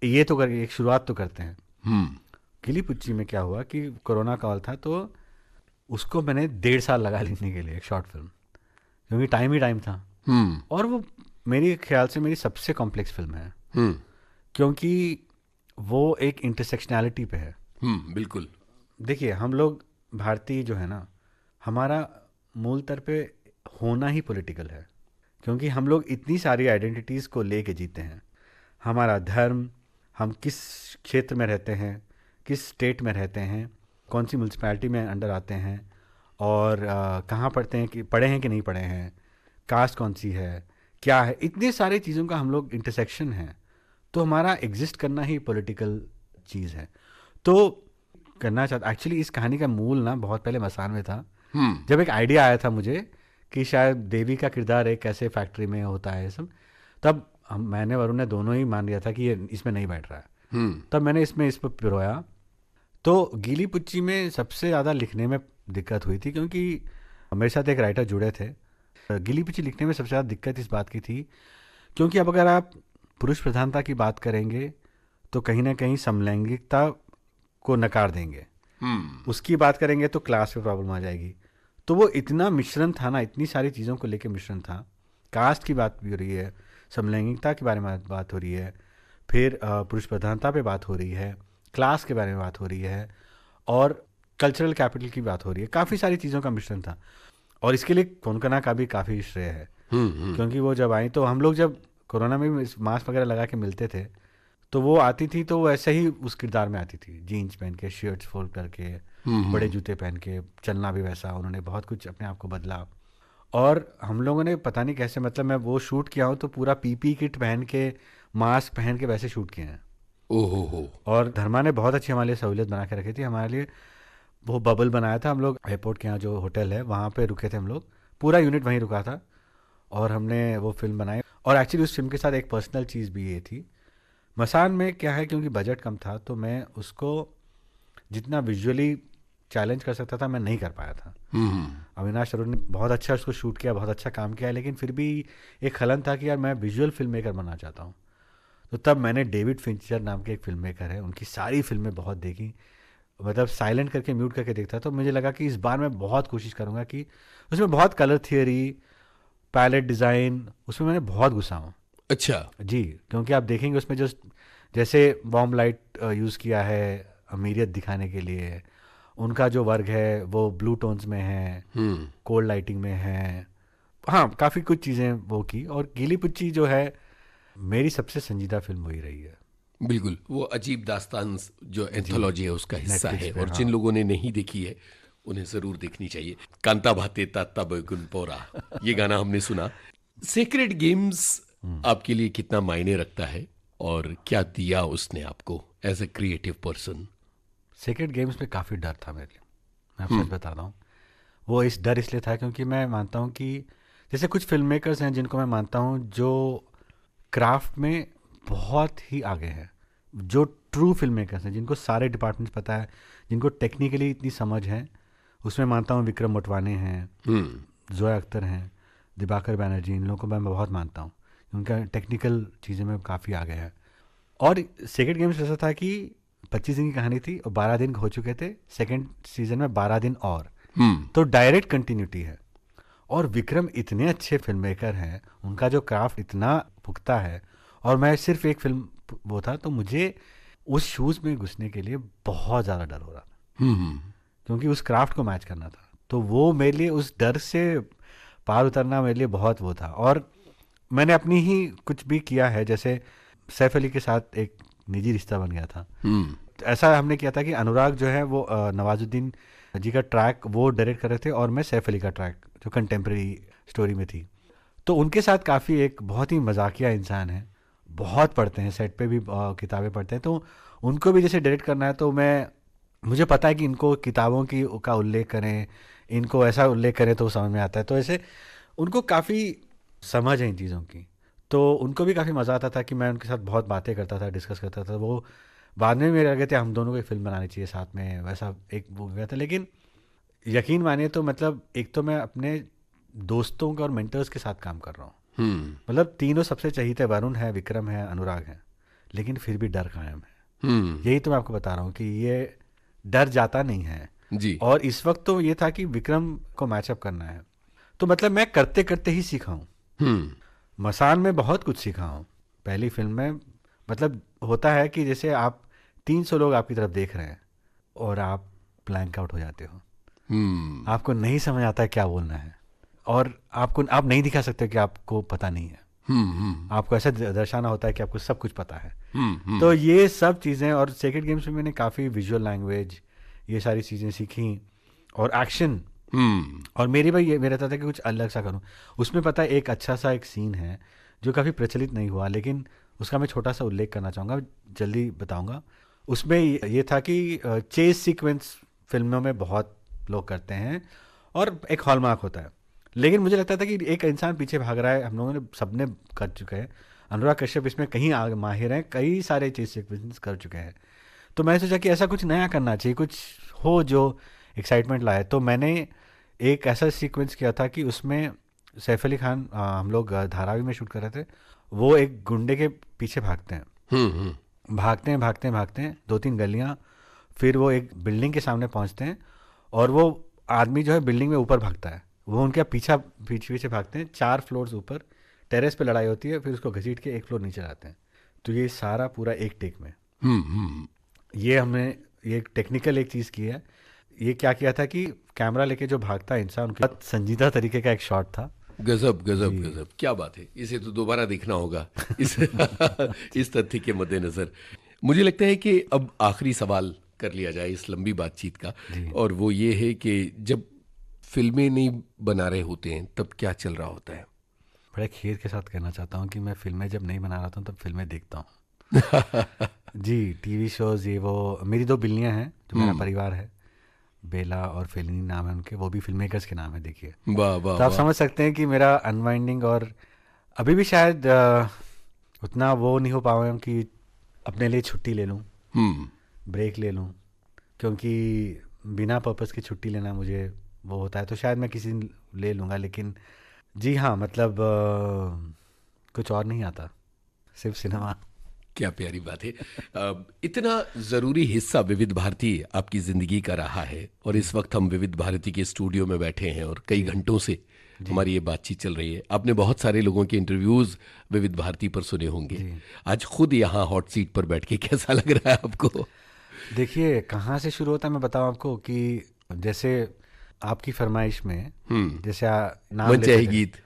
ये तो कर एक शुरुआत तो करते हैं। गीली पुच्ची में क्या हुआ कि कोरोना काल था, तो उसको मैंने 1.5 साल लगा लिखने के लिए, एक शॉर्ट फिल्म, क्योंकि टाइम ही टाइम था। और वो मेरे ख्याल से मेरी सबसे कॉम्प्लेक्स फिल्म है, क्योंकि वो एक इंटरसेक्शनैलिटी पे है। बिल्कुल। देखिए हम लोग भारतीय जो है ना, हमारा मूल तौर पे होना ही पॉलिटिकल है, क्योंकि हम लोग इतनी सारी आइडेंटिटीज़ को लेके जीते हैं। हमारा धर्म, हम किस क्षेत्र में रहते हैं, किस स्टेट में रहते हैं, कौन सी म्यूनसिपैलिटी में अंडर आते हैं, और कहाँ पढ़ते हैं, कि पढ़े हैं कि नहीं पढ़े हैं, कास्ट कौन सी है, क्या है, इतनी सारी चीज़ों का हम लोग इंटरसेक्शन है। तो हमारा एग्जिस्ट करना ही पॉलिटिकल चीज़ है। तो करना चाहता, एक्चुअली इस कहानी का मूल ना बहुत पहले मसान में था। जब एक आइडिया आया था मुझे कि शायद देवी का किरदार एक ऐसे फैक्ट्री में होता है सब, तब मैंने वरुण ने दोनों ही मान लिया था कि ये इसमें नहीं बैठ रहा है। तब मैंने इस पर पिरोया। तो गीली पुच्ची में सबसे ज़्यादा लिखने में दिक्कत हुई थी, क्योंकि मेरे साथ एक राइटर जुड़े थे। गीली पुच्ची लिखने में सबसे ज़्यादा दिक्कत इस बात की थी, क्योंकि अब अगर आप पुरुष प्रधानता की बात करेंगे तो कहीं ना कहीं समलैंगिकता को नकार देंगे, उसकी बात करेंगे तो क्लास पे प्रॉब्लम आ जाएगी। तो वो इतना मिश्रण था ना, इतनी सारी चीज़ों को लेके मिश्रण था। कास्ट की बात भी हो रही है, समलैंगिकता के बारे में बात हो रही है, फिर पुरुष प्रधानता पे बात हो रही है, क्लास के बारे में बात हो रही है, और कल्चरल कैपिटल की बात हो रही है। काफ़ी सारी चीज़ों का मिश्रण था, और इसके लिए कोनकना का भी काफ़ी श्रेय है। क्योंकि वो जब आई, तो हम लोग जब कोरोना में मास्क वगैरह लगा के मिलते थे, तो वो आती थी तो वो ऐसे ही उस किरदार में आती थी, जीन्स पहन के, शर्ट्स फोल्ड करके, बड़े जूते पहन के, चलना भी वैसा। उन्होंने बहुत कुछ अपने आप को बदला। और हम लोगों ने पता नहीं कैसे, मतलब मैं वो शूट किया हूँ तो पूरा पीपी किट पहन के, मास्क पहन के वैसे शूट किए हैं। ओहो। और धर्मा ने बहुत अच्छी हमारे लिए सहूलियत बना के रखी थी। हमारे लिए वो बबल बनाया था। हम लोग एयरपोर्ट के यहाँ जो होटल है वहाँ पे रुके थे, हम लोग पूरा यूनिट वहीं रुका था, और हमने वो फिल्म बनाई। और एक्चुअली उस फिल्म के साथ एक पर्सनल चीज़ भी ये थी। मसान में क्या है, क्योंकि बजट कम था, तो मैं उसको जितना विजुअली चैलेंज कर सकता था मैं नहीं कर पाया था। अविनाश अरुण ने बहुत अच्छा उसको शूट किया, बहुत अच्छा काम किया, लेकिन फिर भी एक खलन था कि यार मैं विजुअल फिल्म मेकर बनना चाहता हूँ। तो तब मैंने डेविड फिंचर नाम के एक फिल्म मेकर है, उनकी सारी फिल्में बहुत देखी, मतलब साइलेंट करके म्यूट करके देखता। तो मुझे लगा कि इस बार मैं बहुत कोशिश करूँगा कि उसमें बहुत कलर थियरी, पैलेट डिज़ाइन, उसमें मैंने बहुत घुसा हूँ। अच्छा जी, क्योंकि आप देखेंगे उसमें जो जैसे वार्म लाइट यूज़ किया है अमीरियत दिखाने के लिए, उनका जो वर्क है वो ब्लू टोन्स में है, कोल्ड लाइटिंग में है, हाँ काफ़ी कुछ चीज़ें वो की। और गीली पुच्ची जो है मेरी सबसे संजीदा फिल्म वही रही है। बिल्कुल, वो अजीब दास्तान जो एंथोलॉजी है उसका हिस्सा है, और हाँ। जिन लोगों ने नहीं देखी है उन्हें ज़रूर देखनी चाहिए। कांता भाते तब गुनपोरा, ये गाना हमने सुना। सेक्रेड गेम्स आपके लिए कितना मायने रखता है, और क्या दिया उसने आपको as a creative person? Sacred Games में काफ़ी डर था मेरे लिए, मैं आपको सच बताता हूँ। वो इस डर इसलिए था क्योंकि मैं मानता हूँ कि जैसे कुछ फिल्म मेकर्स हैं जिनको मैं मानता हूँ जो क्राफ्ट में बहुत ही आगे हैं, जो ट्रू फिल्म मेकर्स हैं, जिनको सारे डिपार्टमेंट्स पता है, जिनको टेक्निकली इतनी समझ है। उसमें मानता हूँ विक्रम मोटवाने हैं, जोया अख्तर हैं, दिबाकर बैनर्जी, इन लोगों को मैं बहुत मानता हूँ। उनका टेक्निकल चीज़ें में काफ़ी आगे है। और सेकेंड गेम्स ऐसा था कि 25 दिन की कहानी थी और 12 दिन हो चुके थे, सेकेंड सीजन में 12 दिन और, तो डायरेक्ट कंटिन्यूटी है। और विक्रम इतने अच्छे फिल्म मेकर हैं, उनका जो क्राफ्ट इतना पुख्ता है, और मैं सिर्फ एक फिल्म वो था, तो मुझे उस शूज़ में घुसने के लिए बहुत ज़्यादा डर हो रहा था, क्योंकि उस क्राफ्ट को मैच करना था। तो वो मेरे लिए उस डर से पार उतरना मेरे लिए बहुत वो था। और मैंने अपनी ही कुछ भी किया है, जैसे सैफ अली के साथ एक निजी रिश्ता बन गया था। तो ऐसा हमने किया था कि अनुराग जो है वो नवाजुद्दीन जी का ट्रैक वो डायरेक्ट कर रहे थे, और मैं सैफ अली का ट्रैक जो कंटेम्प्रेरी स्टोरी में थी। तो उनके साथ काफ़ी एक बहुत ही मजाकिया इंसान है, बहुत पढ़ते हैं, सेट पे भी किताबें पढ़ते हैं, तो उनको भी जैसे डायरेक्ट करना है तो मुझे पता है कि इनको किताबों का उल्लेख करें, इनको ऐसा उल्लेख करें तो समझ में आता है। तो ऐसे उनको काफ़ी समझ है इन चीज़ों की, तो उनको भी काफ़ी मज़ा आता था कि मैं उनके साथ बहुत बातें करता था, डिस्कस करता था। वो बाद में मेरे लगे थे हम दोनों को एक फ़िल्म बनानी चाहिए साथ में, वैसा एक वो गया था। लेकिन यकीन मानिए तो मतलब एक तो मैं अपने दोस्तों के और मेंटर्स के साथ काम कर रहा हूँ, मतलब तीनों सबसे चहीते, वरुण है, विक्रम है, अनुराग है, लेकिन फिर भी डर कायम है। यही तो मैं आपको बता रहा हूँ कि ये डर जाता नहीं है जी। और इस वक्त तो ये था कि विक्रम को मैचअप करना है, तो मतलब मैं करते करते ही सीखा हूँ। मसान में बहुत कुछ सीखा हूँ। पहली फिल्म में मतलब होता है कि जैसे आप 300 लोग आपकी तरफ देख रहे हैं और आप ब्लैंक आउट हो जाते हो, आपको नहीं समझ आता है क्या बोलना है, और आप नहीं दिखा सकते कि आपको पता नहीं है। आपको ऐसा दर्शाना होता है कि आपको सब कुछ पता है। तो ये सब चीज़ें, और सेक्रेड गेम्स में मैंने काफ़ी विजुअल लैंग्वेज, ये सारी चीज़ें सीखी, और एक्शन। और मेरी भाई ये मेरा था कि कुछ अलग सा करूं। उसमें पता है एक अच्छा सा एक सीन है जो काफ़ी प्रचलित नहीं हुआ, लेकिन उसका मैं छोटा सा उल्लेख करना चाहूँगा, जल्दी बताऊँगा। उसमें ये था कि चेस सीक्वेंस फिल्मों में बहुत लोग करते हैं और एक हॉलमार्क होता है, लेकिन मुझे लगता था कि एक इंसान पीछे भाग रहा है, हम लोगों ने सबने कर चुके हैं। अनुराग कश्यप इसमें कहीं आगे माहिर हैं, कई सारे चीज सीक्वेंस कर चुके हैं। तो मैंने सोचा कि ऐसा कुछ नया करना चाहिए, कुछ हो जो एक्साइटमेंट लाए। तो मैंने एक ऐसा सीक्वेंस किया था कि उसमें सैफ अली खान, हम लोग धारावी में शूट कर रहे थे, वो एक गुंडे के पीछे भागते हैं, भागते हैं भागते हैं भागते हैं 2-3 गलियां, फिर वो एक बिल्डिंग के सामने पहुंचते हैं और वो आदमी जो है बिल्डिंग में ऊपर भागता है, वो उनके पीछे पीछे भागते हैं। 4 फ्लोर्स ऊपर टेरेस पे लड़ाई होती है, फिर उसको घसीट के 1 फ्लोर नीचे लाते हैं। तो ये सारा पूरा एक टेक में। ये हमने ये टेक्निकल एक चीज़ की है। ये क्या किया था कि कैमरा लेके जो भागता है इंसान, उनके बहुत संजीदा तरीके का एक शॉट था। गजब गजब गजब, क्या बात है। इसे तो दोबारा देखना होगा इस तथ्य के मद्देनजर। मुझे लगता है कि अब आखिरी सवाल कर लिया जाए इस लंबी बातचीत का, और वो ये है कि जब फिल्में नहीं बना रहे होते हैं तब क्या चल रहा होता है? बड़े खेद के साथ कहना चाहता हूँ कि मैं फिल्में जब नहीं बना रहा था तब फिल्में देखता हूँ। जी, टीवी शोज, ये वो। मेरी 2 बिल्लियाँ हैं जो मेरा परिवार है, बेला और फेलिनी नाम है उनके, वो भी फिल्म मेकर्स के नाम है, देखिए। वाह वाह। तो आप समझ सकते हैं कि मेरा अनवाइंडिंग, और अभी भी शायद उतना वो नहीं हो पाया हूँ कि अपने लिए छुट्टी ले लूँ, ब्रेक ले लूँ, क्योंकि बिना पर्पस की छुट्टी लेना मुझे वो होता है। तो शायद मैं किसी दिन ले लूँगा, लेकिन जी हाँ, मतलब कुछ और नहीं आता, सिर्फ सिनेमा। क्या प्यारी बात है। इतना ज़रूरी हिस्सा विविध भारती आपकी ज़िंदगी का रहा है, और इस वक्त हम विविध भारती के स्टूडियो में बैठे हैं और कई घंटों से हमारी ये बातचीत चल रही है। आपने बहुत सारे लोगों के इंटरव्यूज़ विविध भारती पर सुने होंगे। आज खुद यहाँ हॉट सीट पर बैठ के कैसा लग रहा है आपको? देखिए, कहाँ से शुरू होता है मैं बताऊँ आपको, कि जैसे आपकी फरमाइश में जैसे नाम मन चाहे गीत,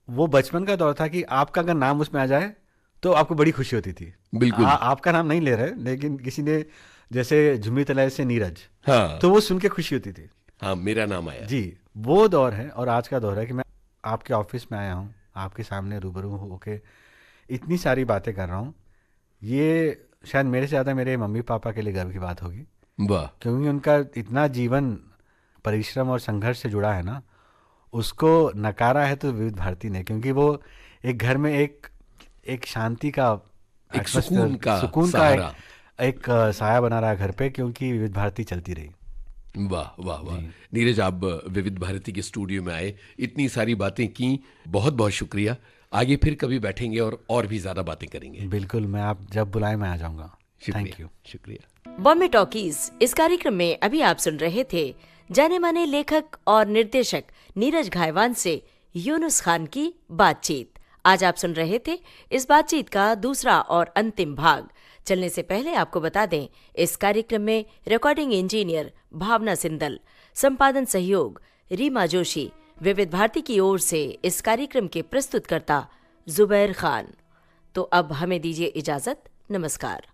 वो बचपन का दौर था कि आपका अगर नाम उसमें आ जाए तो आपको बड़ी खुशी होती थी। बिल्कुल। आपका नाम नहीं ले रहे, लेकिन किसी ने जैसे झुम्मी तलाई से नीरज, हाँ, तो वो सुन के खुशी होती थी। हाँ, मेरा नाम आया। जी, वो दौर है। और आज का दौर है कि मैं आपके ऑफिस में आया हूँ, आपके सामने रूबरू होके इतनी सारी बातें कर रहा हूँ। ये शायद मेरे से ज़्यादा मेरे मम्मी पापा के लिए गर्व की बात होगी। वाह। क्योंकि उनका इतना जीवन परिश्रम और संघर्ष से जुड़ा है ना, उसको नकारा है तो विविध भारती ने, क्योंकि वो एक घर में एक शांति का, एक सुकून का एक साया बना रहा है घर पे, क्योंकि विविध भारती चलती रही। वाह वाह वाह। नीरज, आप विविध भारती के स्टूडियो में आए, इतनी सारी बातें की, बहुत बहुत शुक्रिया। आगे फिर कभी बैठेंगे और भी ज्यादा बातें करेंगे। बिल्कुल, मैं आप जब बुलाएं मैं आ जाऊंगा। Thank you. शुक्रिया। बॉम्बे टॉकीज इस कार्यक्रम में अभी आप सुन रहे थे जाने माने लेखक और निर्देशक नीरज घायवान से यूनुस खान की बातचीत। आज आप सुन रहे थे इस बातचीत का दूसरा और अंतिम भाग। चलने से पहले आपको बता दें, इस कार्यक्रम में रिकॉर्डिंग इंजीनियर भावना सिंदल, संपादन सहयोग रीमा जोशी, विविध भारती की ओर से इस कार्यक्रम के प्रस्तुतकर्ता जुबैर खान। तो अब हमें दीजिए इजाजत। नमस्कार।